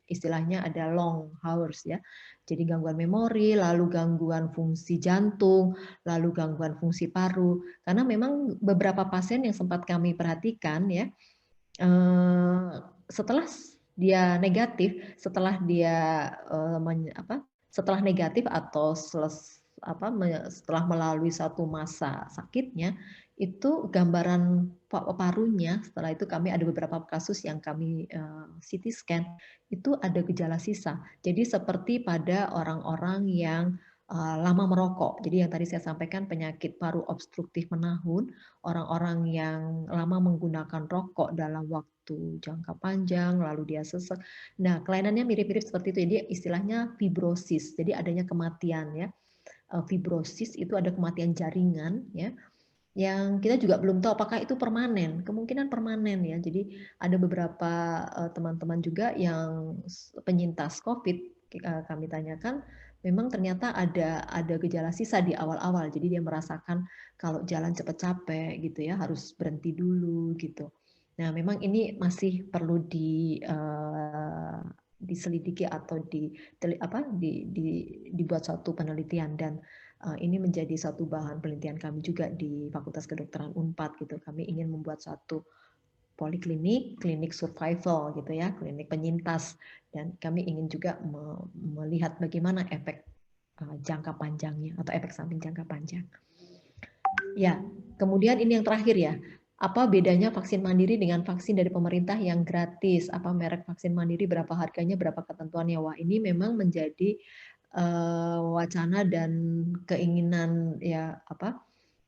istilahnya ada long hours ya, jadi gangguan memori, lalu gangguan fungsi jantung, lalu gangguan fungsi paru. Karena memang beberapa pasien yang sempat kami perhatikan ya, setelah dia negatif, setelah negatif atau setelah melalui satu masa sakitnya, itu gambaran parunya, setelah itu kami ada beberapa kasus yang kami CT scan, itu ada gejala sisa. Jadi seperti pada orang-orang yang lama merokok. Jadi yang tadi saya sampaikan penyakit paru obstruktif menahun, orang-orang yang lama menggunakan rokok dalam waktu jangka panjang, lalu dia sesek. Nah, kelainannya mirip-mirip seperti itu. Jadi istilahnya fibrosis. Jadi adanya kematian ya. Fibrosis itu ada kematian jaringan ya. Yang kita juga belum tahu apakah itu permanen. Kemungkinan permanen ya. Jadi ada beberapa teman-teman juga yang penyintas COVID kami tanyakan, memang ternyata ada gejala sisa di awal-awal. Jadi dia merasakan kalau jalan cepat capek gitu ya, harus berhenti dulu gitu. Nah, memang ini masih perlu diselidiki atau dibuat suatu penelitian, dan ini menjadi satu bahan penelitian kami juga di Fakultas Kedokteran Unpad gitu. Kami ingin membuat suatu poliklinik, klinik survival gitu ya, klinik penyintas, dan kami ingin juga melihat bagaimana efek jangka panjangnya atau efek samping jangka panjang. Ya, kemudian ini yang terakhir ya. Apa bedanya vaksin mandiri dengan vaksin dari pemerintah yang gratis? Apa merek vaksin mandiri, berapa harganya, berapa ketentuannya? Wah, ini memang menjadi wacana dan keinginan ya apa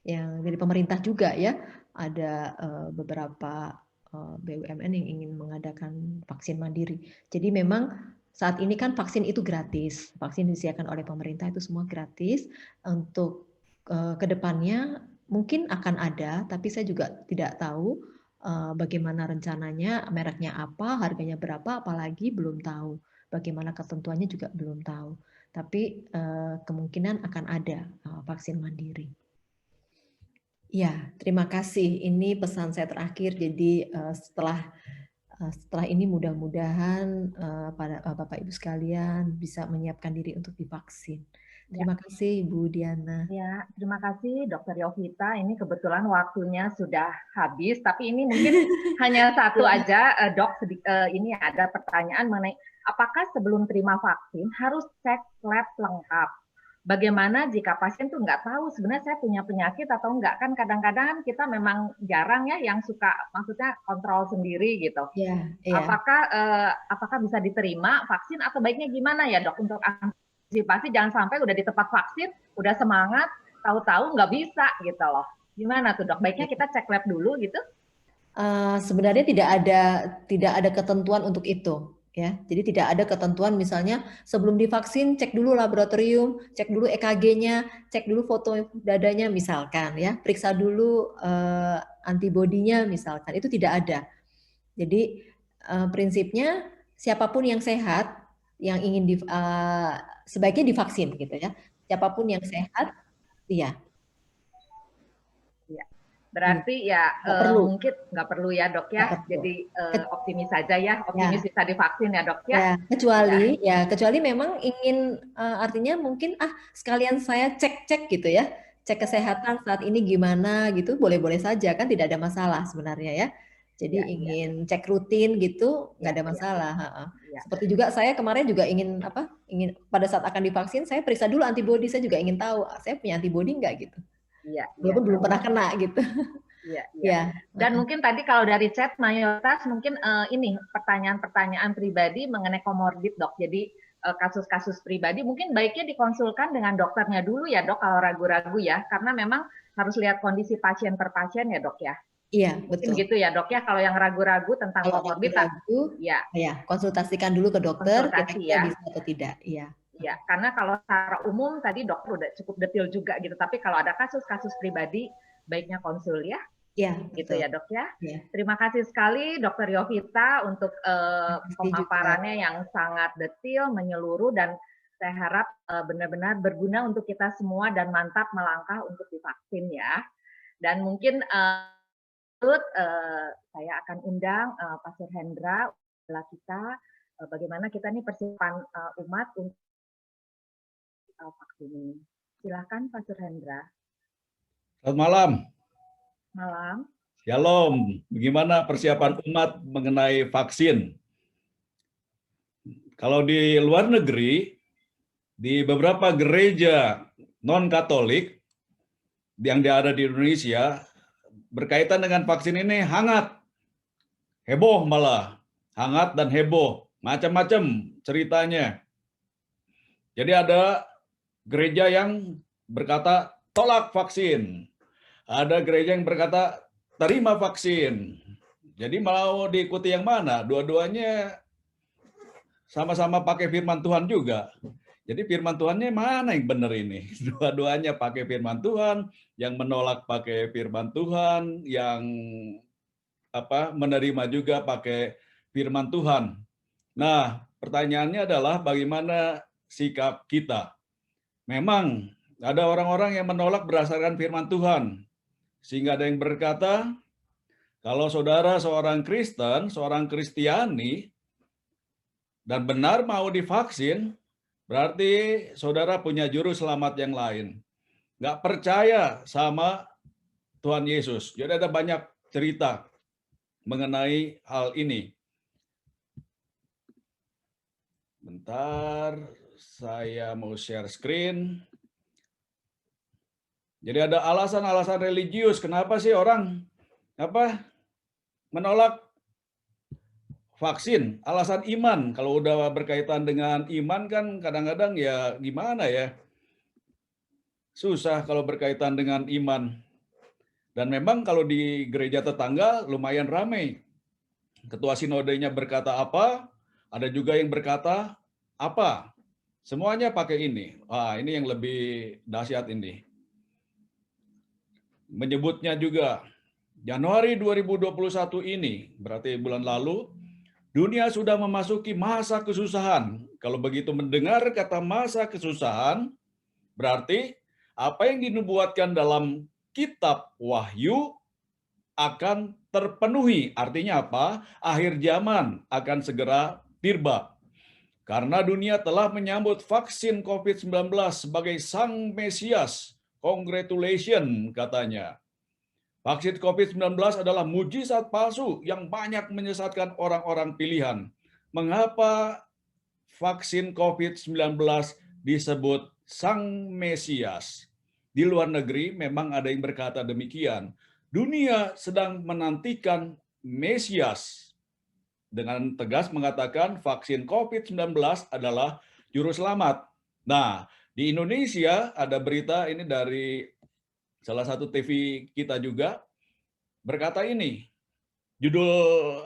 yang dari pemerintah juga ya, ada beberapa BUMN yang ingin mengadakan vaksin mandiri. Jadi memang saat ini kan vaksin itu gratis, vaksin disediakan oleh pemerintah itu semua gratis. Untuk kedepannya mungkin akan ada, tapi saya juga tidak tahu bagaimana rencananya, mereknya apa, harganya berapa, apalagi belum tahu. Bagaimana ketentuannya juga belum tahu. Tapi kemungkinan akan ada vaksin mandiri. Ya, terima kasih. Ini pesan saya terakhir. Jadi setelah ini mudah-mudahan pada Bapak Ibu sekalian bisa menyiapkan diri untuk divaksin. Terima kasih Ibu Diana. Ya, terima kasih Dr. Yovita. Ini kebetulan waktunya sudah habis, tapi ini mungkin hanya satu aja, Dok. Ini ada pertanyaan mengenai apakah sebelum terima vaksin harus cek lab lengkap? Bagaimana jika pasien tuh nggak tahu sebenarnya saya punya penyakit atau enggak, kan kadang-kadang kita memang jarang ya yang suka maksudnya kontrol sendiri gitu. Ya, Apakah bisa diterima vaksin atau baiknya gimana ya Dok untuk antisipasi jangan sampai udah di tempat vaksin udah semangat tahu-tahu nggak bisa gitu loh. Gimana tuh Dok? Baiknya kita cek lab dulu gitu. Sebenarnya tidak ada ketentuan untuk itu. Ya, jadi tidak ada ketentuan misalnya sebelum divaksin cek dulu laboratorium, cek dulu EKG-nya, cek dulu foto dadanya misalkan ya, periksa dulu antibodinya misalkan, itu tidak ada. Jadi prinsipnya siapapun yang sehat, yang ingin sebaiknya divaksin gitu ya. Siapapun yang sehat, iya. Berarti ya mungkin nggak perlu ya Dok ya. Jadi optimis saja ya, optimis bisa divaksin ya Dok ya. Kecuali memang ingin artinya mungkin sekalian saya cek gitu ya, cek kesehatan saat ini gimana gitu, boleh-boleh saja kan, tidak ada masalah sebenarnya ya. Jadi ingin cek rutin gitu nggak ada masalah. Seperti juga saya kemarin juga ingin pada saat akan divaksin saya periksa dulu antibodi, saya juga ingin tahu saya punya antibodi nggak gitu. Walaupun belum pernah kena gitu. Iya. Dan mungkin tadi kalau dari chat mayoritas mungkin ini pertanyaan-pertanyaan pribadi mengenai komorbid Dok. Jadi kasus-kasus pribadi mungkin baiknya dikonsulkan dengan dokternya dulu ya Dok kalau ragu-ragu ya, karena memang harus lihat kondisi pasien per pasien ya Dok ya. Iya, mungkin betul. Gitu ya Dok ya, kalau yang ragu-ragu tentang komorbid ya konsultasikan dulu ke dokter kira-kira bisa atau tidak. Iya, karena kalau secara umum tadi dokter udah cukup detail juga gitu, tapi kalau ada kasus-kasus pribadi baiknya konsul ya. Iya, gitu betul. ya Dok ya. Terima kasih sekali Dr. Yovita untuk pemaparannya yang sangat detail, menyeluruh, dan saya harap benar-benar berguna untuk kita semua dan mantap melangkah untuk divaksin ya. Dan mungkin saya akan undang Pastor Hendra kita bagaimana kita nih persiapan umat untuk vaksin ini. Silakan Pastor Hendra. Selamat malam. Malam. Shalom. Bagaimana persiapan umat mengenai vaksin? Kalau di luar negeri, di beberapa gereja non-Katolik yang ada di Indonesia, berkaitan dengan vaksin ini hangat, heboh malah, hangat dan heboh, macam-macam ceritanya. Jadi ada gereja yang berkata tolak vaksin, ada gereja yang berkata terima vaksin. Jadi mau diikuti yang mana? Dua-duanya sama-sama pakai firman Tuhan juga. Jadi firman Tuhannya mana yang benar ini? Dua-duanya pakai firman Tuhan, yang menolak pakai firman Tuhan, yang menerima juga pakai firman Tuhan. Nah, pertanyaannya adalah bagaimana sikap kita? Memang ada orang-orang yang menolak berdasarkan firman Tuhan. Sehingga ada yang berkata, kalau saudara seorang Kristen, seorang Kristiani, dan benar mau divaksin, berarti saudara punya juru selamat yang lain. Nggak percaya sama Tuhan Yesus. Jadi ada banyak cerita mengenai hal ini. Bentar, saya mau share screen. Jadi ada alasan-alasan religius. Kenapa sih orang menolak vaksin, alasan iman. Kalau udah berkaitan dengan iman kan kadang-kadang ya gimana ya, susah kalau berkaitan dengan iman. Dan memang kalau di gereja tetangga lumayan ramai. Ketua sinodenya berkata apa, ada juga yang berkata apa. Semuanya pakai ini. Ini yang lebih dahsyat ini. Menyebutnya juga Januari 2021 ini, berarti bulan lalu, dunia sudah memasuki masa kesusahan. Kalau begitu mendengar kata masa kesusahan, berarti apa yang dinubuatkan dalam kitab Wahyu akan terpenuhi. Artinya apa? Akhir zaman akan segera tiba. Karena dunia telah menyambut vaksin COVID-19 sebagai sang Mesias. Congratulations katanya. Vaksin COVID-19 adalah mujizat palsu yang banyak menyesatkan orang-orang pilihan. Mengapa vaksin COVID-19 disebut sang Mesias? Di luar negeri memang ada yang berkata demikian. Dunia sedang menantikan Mesias. Dengan tegas mengatakan vaksin COVID-19 adalah juru selamat. Nah, di Indonesia ada berita ini dari salah satu TV kita juga berkata ini, judul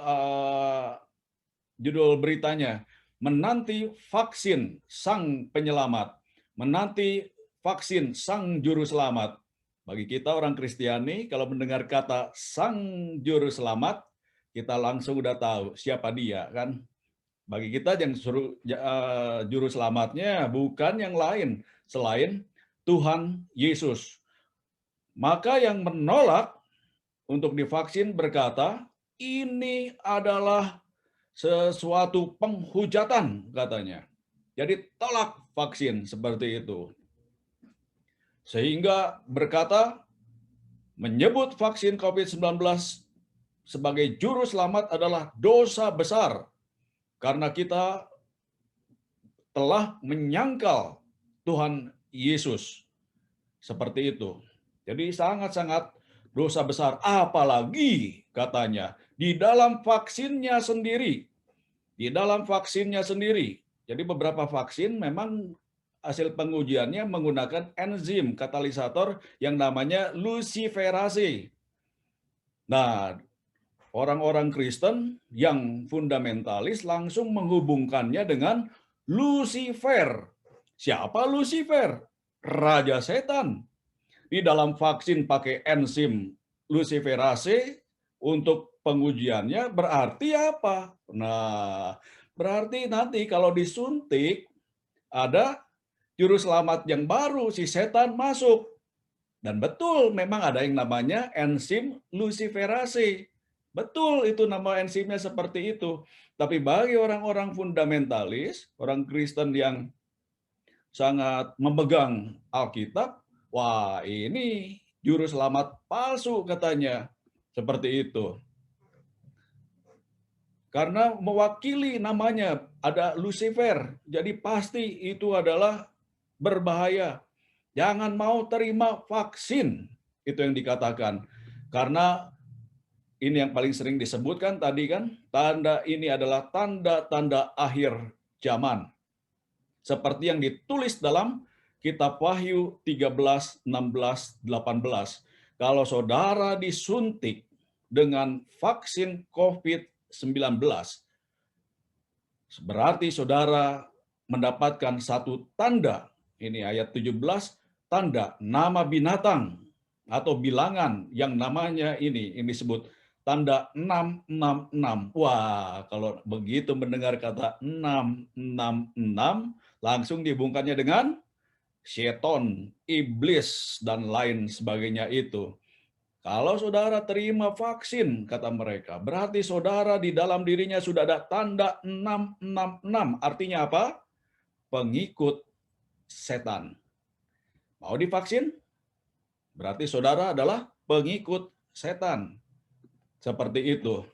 beritanya, menanti vaksin sang penyelamat, menanti vaksin sang juru selamat. Bagi kita orang Kristiani, kalau mendengar kata sang juru selamat, kita langsung udah tahu siapa dia kan. Bagi kita yang juru selamatnya bukan yang lain selain Tuhan Yesus. Maka yang menolak untuk divaksin berkata, ini adalah sesuatu penghujatan katanya. Jadi tolak vaksin seperti itu. Sehingga berkata, menyebut vaksin COVID-19 sebagai juru selamat adalah dosa besar. Karena kita telah menyangkal Tuhan Yesus. Seperti itu. Jadi sangat-sangat dosa besar. Apalagi katanya di dalam vaksinnya sendiri. Di dalam vaksinnya sendiri. Jadi beberapa vaksin memang hasil pengujiannya menggunakan enzim katalisator yang namanya luciferase. Nah, orang-orang Kristen yang fundamentalis langsung menghubungkannya dengan Lucifer. Siapa Lucifer? Raja setan. Di dalam vaksin pakai enzim luciferase untuk pengujiannya berarti apa? Nah, berarti nanti kalau disuntik ada juru selamat yang baru, si setan masuk. Dan betul memang ada yang namanya enzim luciferase. Betul itu nama enzimnya seperti itu. Tapi bagi orang-orang fundamentalis, orang Kristen yang sangat memegang Alkitab, wah ini juru selamat palsu katanya. Seperti itu. Karena mewakili namanya ada Lucifer. Jadi pasti itu adalah berbahaya. Jangan mau terima vaksin. Itu yang dikatakan. Karena ini yang paling sering disebutkan tadi kan. Tanda ini adalah tanda-tanda akhir zaman. Seperti yang ditulis dalam Kitab Wahyu 13, 16, 18. Kalau saudara disuntik dengan vaksin COVID-19, berarti saudara mendapatkan satu tanda. Ini ayat 17, tanda nama binatang atau bilangan yang namanya ini disebut tanda 666. Wah, kalau begitu mendengar kata 666, langsung dihubungkannya dengan seton, iblis, dan lain sebagainya itu. Kalau saudara terima vaksin, kata mereka, berarti saudara di dalam dirinya sudah ada tanda 666. Artinya apa? Pengikut setan. Mau divaksin? Berarti saudara adalah pengikut setan. Seperti itu.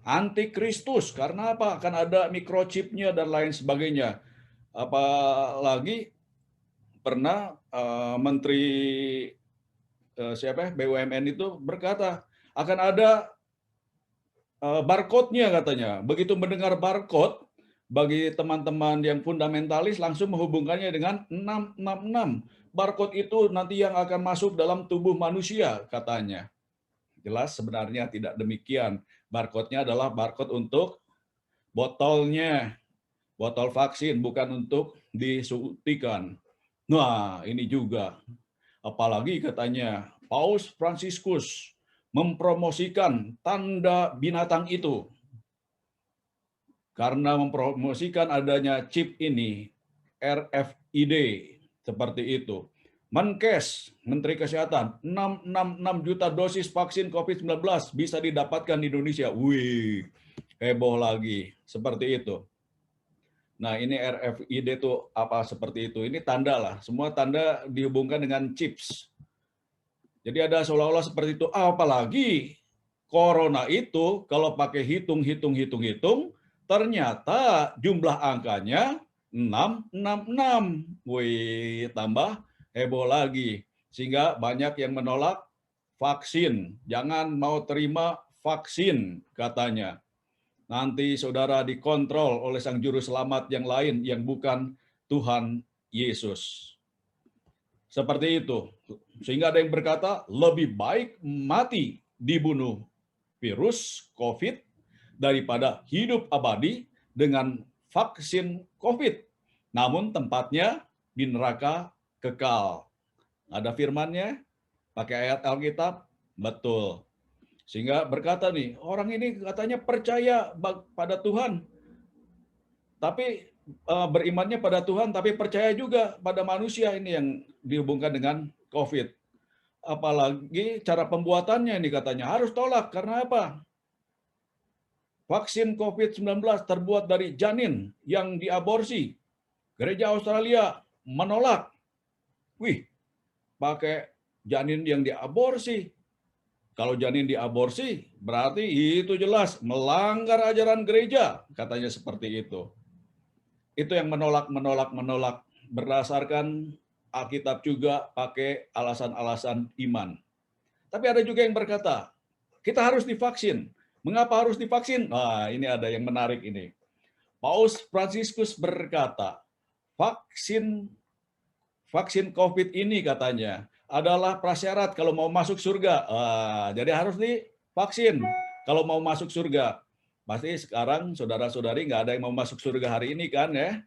Antikristus, karena apa? Akan ada microchipnya dan lain sebagainya. Apalagi pernah Menteri BUMN itu berkata akan ada barcode-nya katanya. Begitu mendengar barcode, bagi teman-teman yang fundamentalis langsung menghubungkannya dengan 666. Barcode itu nanti yang akan masuk dalam tubuh manusia katanya. Jelas sebenarnya tidak demikian. Barcode-nya adalah barcode untuk botolnya, botol vaksin, bukan untuk disuntikan. Nah, ini juga. Apalagi katanya Paus Fransiskus mempromosikan tanda binatang itu. Karena mempromosikan adanya chip ini, RFID, seperti itu. Menkes, Menteri Kesehatan, 666 juta dosis vaksin COVID-19 bisa didapatkan di Indonesia. Wih, heboh lagi. Seperti itu. Nah, ini RFID itu apa seperti itu? Ini tanda lah. Semua tanda dihubungkan dengan chips. Jadi ada seolah-olah seperti itu. Apalagi corona itu kalau pakai hitung, ternyata jumlah angkanya 666. Wih, tambah heboh lagi. Sehingga banyak yang menolak vaksin. Jangan mau terima vaksin katanya. Nanti saudara dikontrol oleh sang juru selamat yang lain yang bukan Tuhan Yesus. Seperti itu. Sehingga ada yang berkata, lebih baik mati dibunuh virus COVID daripada hidup abadi dengan vaksin COVID. Namun tempatnya di neraka kekal. Ada firmannya, pakai ayat Alkitab, betul. Sehingga berkata nih, orang ini katanya percaya pada Tuhan, tapi berimannya pada Tuhan, tapi percaya juga pada manusia ini yang dihubungkan dengan COVID. Apalagi cara pembuatannya ini katanya harus tolak, karena apa? Vaksin COVID-19 terbuat dari janin yang diaborsi. Gereja Australia menolak. Wih, pakai janin yang diaborsi. Kalau janin diaborsi, berarti itu jelas melanggar ajaran gereja, katanya seperti itu. Itu yang menolak. Berdasarkan Alkitab juga pakai alasan-alasan iman. Tapi ada juga yang berkata, kita harus divaksin. Mengapa harus divaksin? Nah, ini ada yang menarik ini. Paus Fransiskus berkata, vaksin COVID ini katanya adalah prasyarat kalau mau masuk surga. Jadi harus divaksin kalau mau masuk surga. Pasti sekarang saudara-saudari nggak ada yang mau masuk surga hari ini kan ya?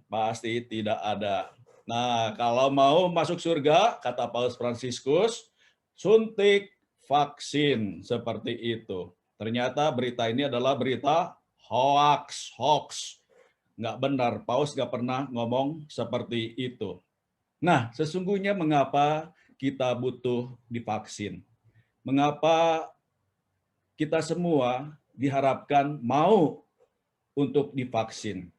Pasti tidak ada. Nah, kalau mau masuk surga, kata Paus Fransiskus, suntik vaksin seperti itu. Ternyata berita ini adalah berita hoax. Nggak benar, Paus nggak pernah ngomong seperti itu. Nah, sesungguhnya mengapa kita butuh divaksin? Mengapa kita semua diharapkan mau untuk divaksin?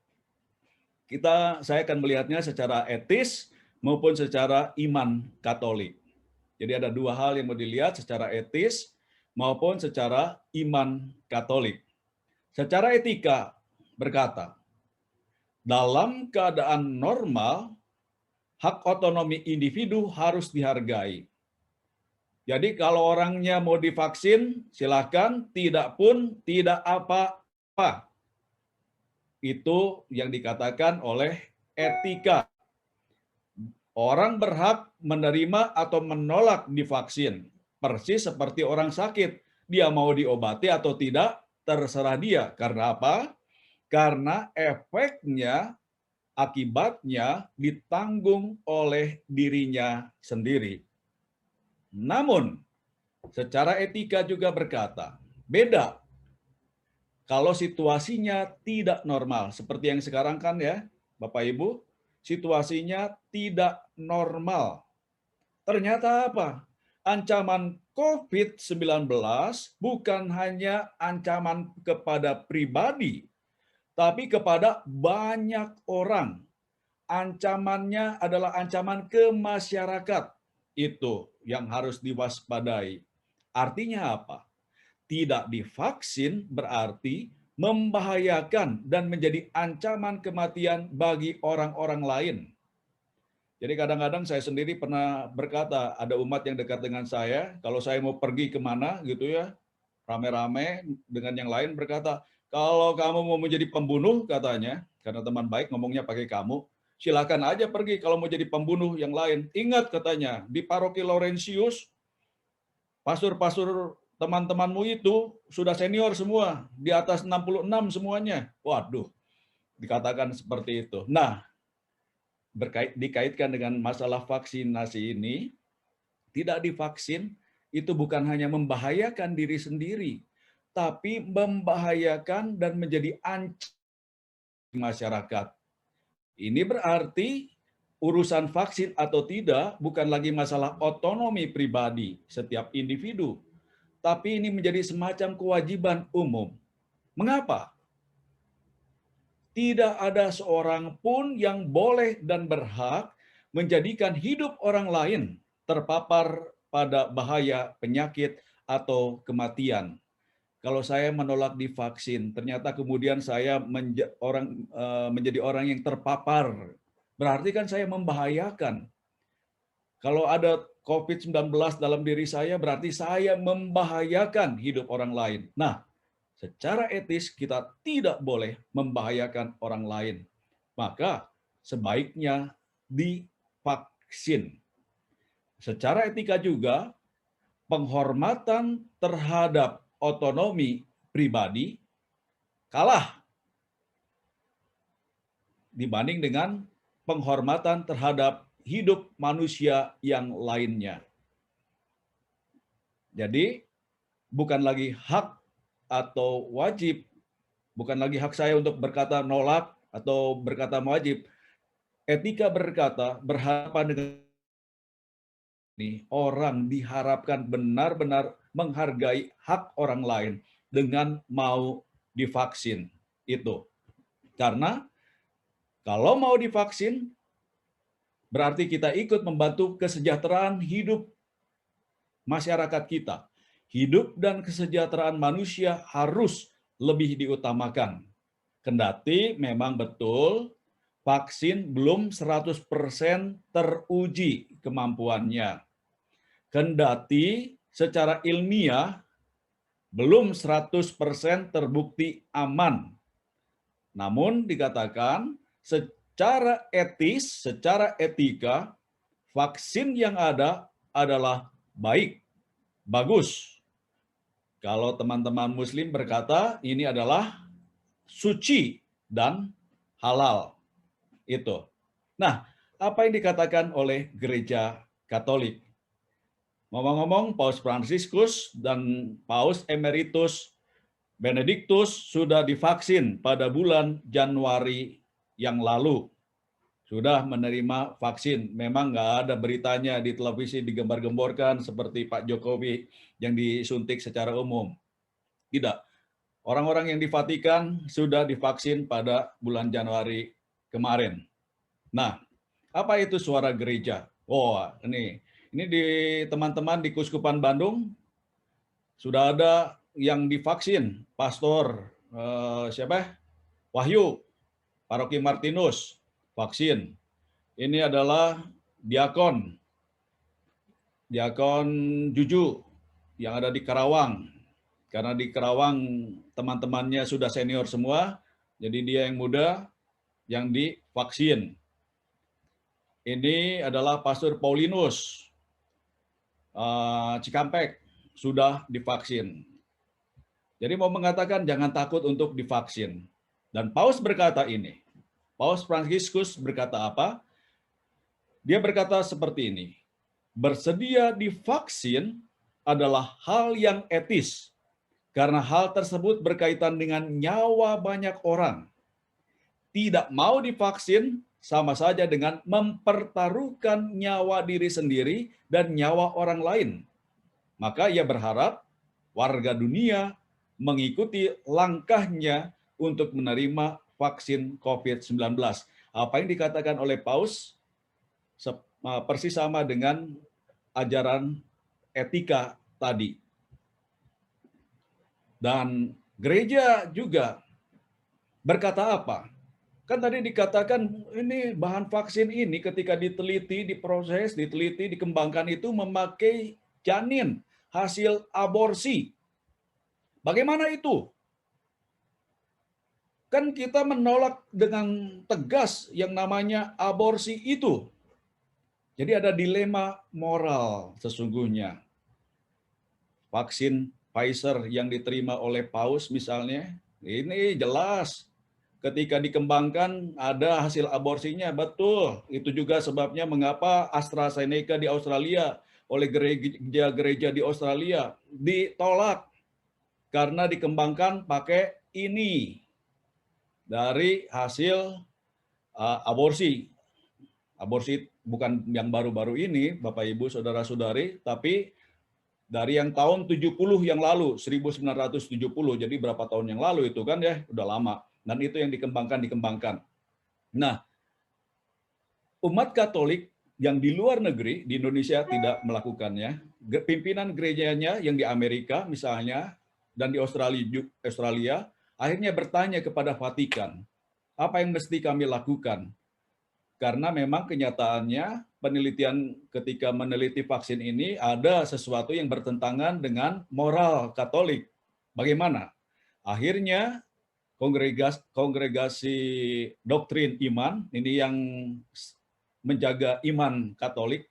Saya akan melihatnya secara etis maupun secara iman Katolik. Jadi ada dua hal yang mau dilihat, secara etis maupun secara iman Katolik. Secara etika berkata, dalam keadaan normal, hak otonomi individu harus dihargai. Jadi kalau orangnya mau divaksin, silakan, tidak pun tidak apa-apa. Itu yang dikatakan oleh etika. Orang berhak menerima atau menolak divaksin. Persis seperti orang sakit. Dia mau diobati atau tidak, terserah dia. Karena apa? Karena efeknya, akibatnya ditanggung oleh dirinya sendiri. Namun, secara etika juga berkata, beda kalau situasinya tidak normal. Seperti yang sekarang kan ya, Bapak Ibu, situasinya tidak normal. Ternyata apa? Ancaman COVID-19 bukan hanya ancaman kepada pribadi, tapi kepada banyak orang. Ancamannya adalah ancaman ke masyarakat. Itu yang harus diwaspadai. Artinya apa? Tidak divaksin berarti membahayakan dan menjadi ancaman kematian bagi orang-orang lain. Jadi kadang-kadang saya sendiri pernah berkata, ada umat yang dekat dengan saya, kalau saya mau pergi kemana gitu ya, rame-rame dengan yang lain berkata, kalau kamu mau menjadi pembunuh, katanya, karena teman baik ngomongnya pakai kamu, silakan aja pergi kalau mau jadi pembunuh yang lain. Ingat katanya, di paroki Laurentius, pastor-pastor teman-temanmu itu sudah senior semua, di atas 66 semuanya. Waduh, dikatakan seperti itu. Nah, dikaitkan dengan masalah vaksinasi ini, tidak divaksin itu bukan hanya membahayakan diri sendiri, tapi membahayakan dan menjadi ancaman masyarakat. Ini berarti urusan vaksin atau tidak bukan lagi masalah otonomi pribadi setiap individu, tapi ini menjadi semacam kewajiban umum. Mengapa? Tidak ada seorang pun yang boleh dan berhak menjadikan hidup orang lain terpapar pada bahaya penyakit atau kematian. Kalau saya menolak divaksin, ternyata kemudian saya menjadi orang yang terpapar, berarti kan saya membahayakan. Kalau ada COVID-19 dalam diri saya, berarti saya membahayakan hidup orang lain. Nah, secara etis kita tidak boleh membahayakan orang lain. Maka sebaiknya divaksin. Secara etika juga, penghormatan terhadap otonomi pribadi kalah dibanding dengan penghormatan terhadap hidup manusia yang lainnya. Jadi, bukan lagi hak atau wajib, bukan lagi hak saya untuk berkata nolak atau berkata wajib. Etika berkata berhadapan dengan ini, orang diharapkan benar-benar menghargai hak orang lain dengan mau divaksin itu. Karena kalau mau divaksin, berarti kita ikut membantu kesejahteraan hidup masyarakat kita. Hidup dan kesejahteraan manusia harus lebih diutamakan. Kendati memang betul vaksin belum 100% teruji kemampuannya. Kendati secara ilmiah belum 100% terbukti aman. Namun dikatakan secara etis, secara etika, vaksin yang ada adalah baik, bagus. Kalau teman-teman Muslim berkata ini adalah suci dan halal. Itu. Nah, apa yang dikatakan oleh Gereja Katolik? Ngomong-ngomong, Paus Fransiskus dan Paus Emeritus Benediktus sudah divaksin pada bulan Januari yang lalu. Sudah menerima vaksin. Memang nggak ada beritanya di televisi digembar-gemborkan seperti Pak Jokowi yang disuntik secara umum. Tidak. Orang-orang yang di Vatikan sudah divaksin pada bulan Januari kemarin. Nah, apa itu suara gereja? Oh, ini di teman-teman di Kuskupan Bandung sudah ada yang divaksin. Pastor siapa? Wahyu, Paroki Martinus, vaksin. Ini adalah diakon Juju yang ada di Karawang. Karena di Karawang teman-temannya sudah senior semua, jadi dia yang muda yang divaksin. Ini adalah Pastor Paulinus Cikampek, sudah divaksin. Jadi mau mengatakan jangan takut untuk divaksin. Dan Paus berkata ini, Paus Fransiskus berkata apa? Dia berkata seperti ini, bersedia divaksin adalah hal yang etis, karena hal tersebut berkaitan dengan nyawa banyak orang. Tidak mau divaksin sama saja dengan mempertaruhkan nyawa diri sendiri dan nyawa orang lain. Maka ia berharap warga dunia mengikuti langkahnya untuk menerima vaksin COVID-19. Apa yang dikatakan oleh Paus persis sama dengan ajaran etika tadi. Dan gereja juga berkata apa? Kan tadi dikatakan ini bahan vaksin ini ketika diteliti, diproses, diteliti, dikembangkan itu memakai janin hasil aborsi. Bagaimana itu? Kan kita menolak dengan tegas yang namanya aborsi itu. Jadi ada dilema moral sesungguhnya. Vaksin Pfizer yang diterima oleh Paus misalnya, ini jelas ketika dikembangkan ada hasil aborsinya, betul. Itu juga sebabnya mengapa AstraZeneca di Australia oleh gereja-gereja di Australia ditolak karena dikembangkan pakai ini dari hasil aborsi. Aborsi bukan yang baru-baru ini, Bapak Ibu, Saudara-saudari, tapi dari yang tahun 70 yang lalu, 1970, jadi berapa tahun yang lalu itu kan ya, udah lama. Dan itu yang dikembangkan. Nah, umat Katolik yang di luar negeri, di Indonesia tidak melakukannya. Pimpinan gerejanya yang di Amerika misalnya, dan di Australia, akhirnya bertanya kepada Vatikan, apa yang mesti kami lakukan? Karena memang kenyataannya penelitian ketika meneliti vaksin ini ada sesuatu yang bertentangan dengan moral Katolik. Bagaimana? Akhirnya kongregasi doktrin iman, ini yang menjaga iman Katolik,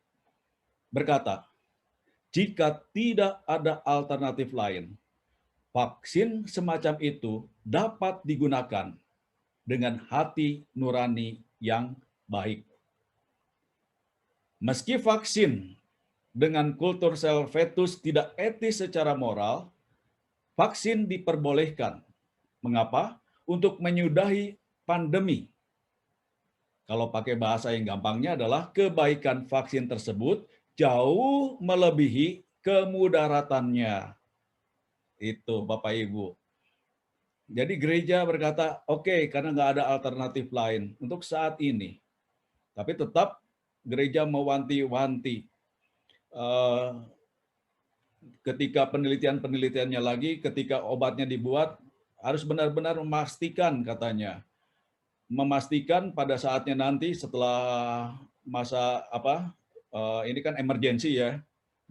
berkata, jika tidak ada alternatif lain, vaksin semacam itu dapat digunakan dengan hati nurani yang baik. Meski vaksin dengan kultur sel fetus tidak etis secara moral, vaksin diperbolehkan. Mengapa? Untuk menyudahi pandemi. Kalau pakai bahasa yang gampangnya adalah kebaikan vaksin tersebut jauh melebihi kemudaratannya. Itu Bapak Ibu. Jadi gereja berkata, oke, karena nggak ada alternatif lain untuk saat ini. Tapi tetap gereja mewanti-wanti ketika penelitiannya lagi, ketika obatnya dibuat, harus benar-benar memastikan katanya. Memastikan pada saatnya nanti setelah masa ini kan emergensi ya,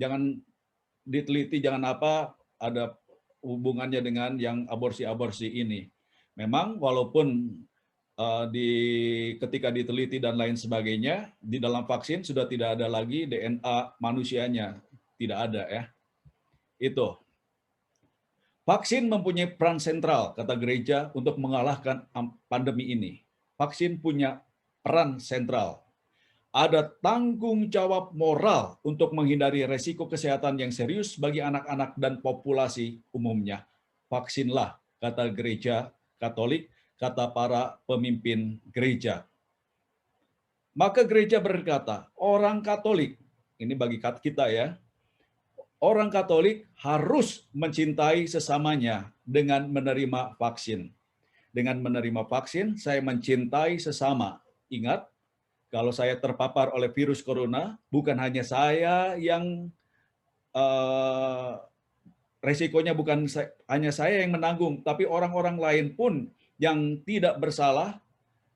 jangan diteliti, jangan ada hubungannya dengan yang aborsi-aborsi ini. Memang walaupun ketika diteliti dan lain sebagainya, di dalam vaksin sudah tidak ada lagi DNA manusianya, tidak ada ya. Itu. Vaksin mempunyai peran sentral, kata gereja, untuk mengalahkan pandemi ini. Vaksin punya peran sentral. Ada tanggung jawab moral untuk menghindari resiko kesehatan yang serius bagi anak-anak dan populasi umumnya. Vaksinlah, kata gereja Katolik, kata para pemimpin gereja. Maka gereja berkata, orang Katolik, ini bagi kita ya, orang Katolik harus mencintai sesamanya dengan menerima vaksin. Dengan menerima vaksin, saya mencintai sesama. Ingat, kalau saya terpapar oleh virus corona, bukan hanya saya yang resikonya bukan hanya saya yang menanggung, tapi orang-orang lain pun yang tidak bersalah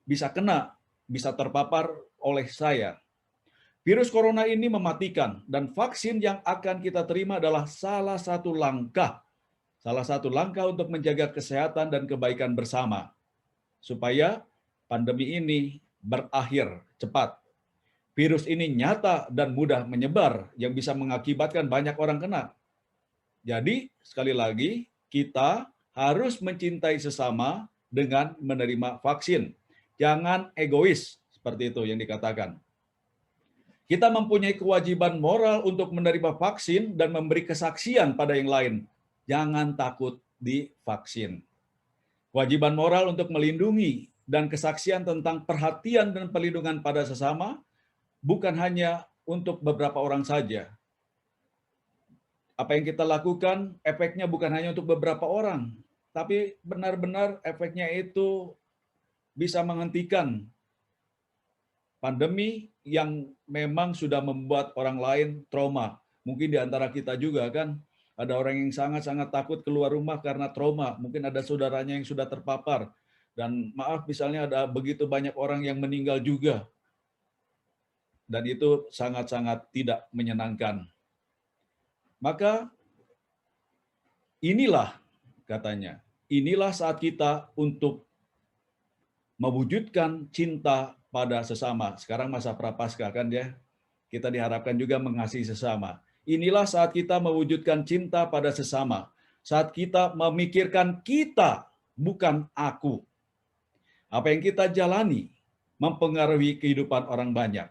bisa kena, bisa terpapar oleh saya. Virus corona ini mematikan dan vaksin yang akan kita terima adalah salah satu langkah untuk menjaga kesehatan dan kebaikan bersama supaya pandemi ini berakhir cepat. Virus ini nyata dan mudah menyebar yang bisa mengakibatkan banyak orang kena. Jadi, sekali lagi, kita harus mencintai sesama dengan menerima vaksin. Jangan egois, seperti itu yang dikatakan. Kita mempunyai kewajiban moral untuk menerima vaksin dan memberi kesaksian pada yang lain. Jangan takut divaksin. Kewajiban moral untuk melindungi dan kesaksian tentang perhatian dan perlindungan pada sesama bukan hanya untuk beberapa orang saja. Apa yang kita lakukan, efeknya bukan hanya untuk beberapa orang, tapi benar-benar efeknya itu bisa menghentikan pandemi yang memang sudah membuat orang lain trauma. Mungkin di antara kita juga kan, ada orang yang sangat-sangat takut keluar rumah karena trauma. Mungkin ada saudaranya yang sudah terpapar. Dan maaf misalnya ada begitu banyak orang yang meninggal juga. Dan itu sangat-sangat tidak menyenangkan. Maka inilah katanya. Inilah saat kita untuk mewujudkan cinta pada sesama. Sekarang masa prapaskah kan ya, kita diharapkan juga mengasihi sesama. Inilah saat kita mewujudkan cinta pada sesama. Saat kita memikirkan kita, bukan aku. Apa yang kita jalani mempengaruhi kehidupan orang banyak.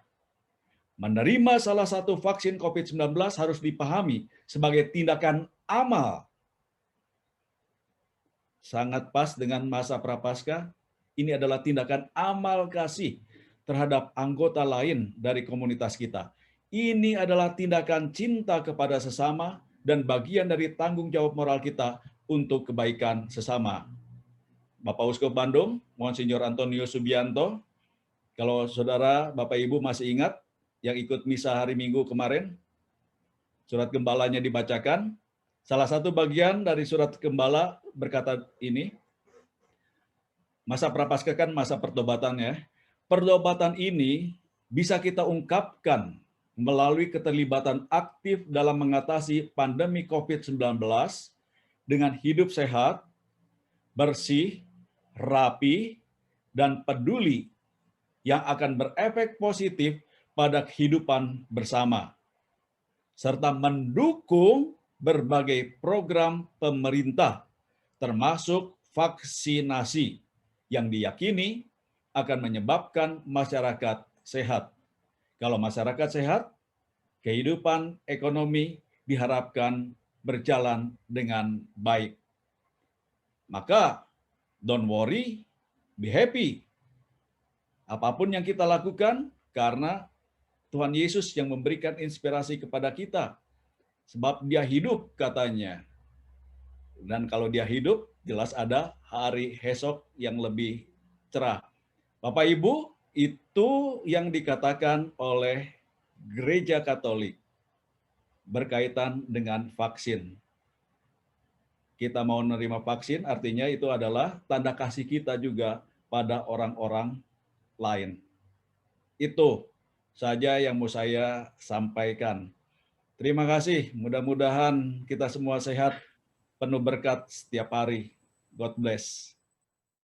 Menerima salah satu vaksin COVID-19 harus dipahami sebagai tindakan amal. Sangat pas dengan masa prapaskah. Ini adalah tindakan amal kasih terhadap anggota lain dari komunitas kita. Ini adalah tindakan cinta kepada sesama dan bagian dari tanggung jawab moral kita untuk kebaikan sesama. Bapak Uskup Bandung, Monsinyur Antonio Subianto, kalau saudara, Bapak Ibu masih ingat yang ikut misa hari Minggu kemarin, surat gembalanya dibacakan. Salah satu bagian dari surat gembala berkata ini, masa prapaskah kan masa pertobatan ya. Pertobatan ini bisa kita ungkapkan melalui keterlibatan aktif dalam mengatasi pandemi COVID-19 dengan hidup sehat, bersih, rapi, dan peduli yang akan berefek positif pada kehidupan bersama, serta mendukung berbagai program pemerintah, termasuk vaksinasi yang diyakini akan menyebabkan masyarakat sehat. Kalau masyarakat sehat, kehidupan ekonomi diharapkan berjalan dengan baik. Maka, don't worry, be happy. Apapun yang kita lakukan, karena Tuhan Yesus yang memberikan inspirasi kepada kita. Sebab dia hidup katanya. Dan kalau dia hidup, jelas ada hari esok yang lebih cerah. Bapak Ibu, itu yang dikatakan oleh Gereja Katolik berkaitan dengan vaksin. Kita mau menerima vaksin, artinya itu adalah tanda kasih kita juga pada orang-orang lain. Itu saja yang mau saya sampaikan. Terima kasih, mudah-mudahan kita semua sehat, penuh berkat setiap hari. God bless.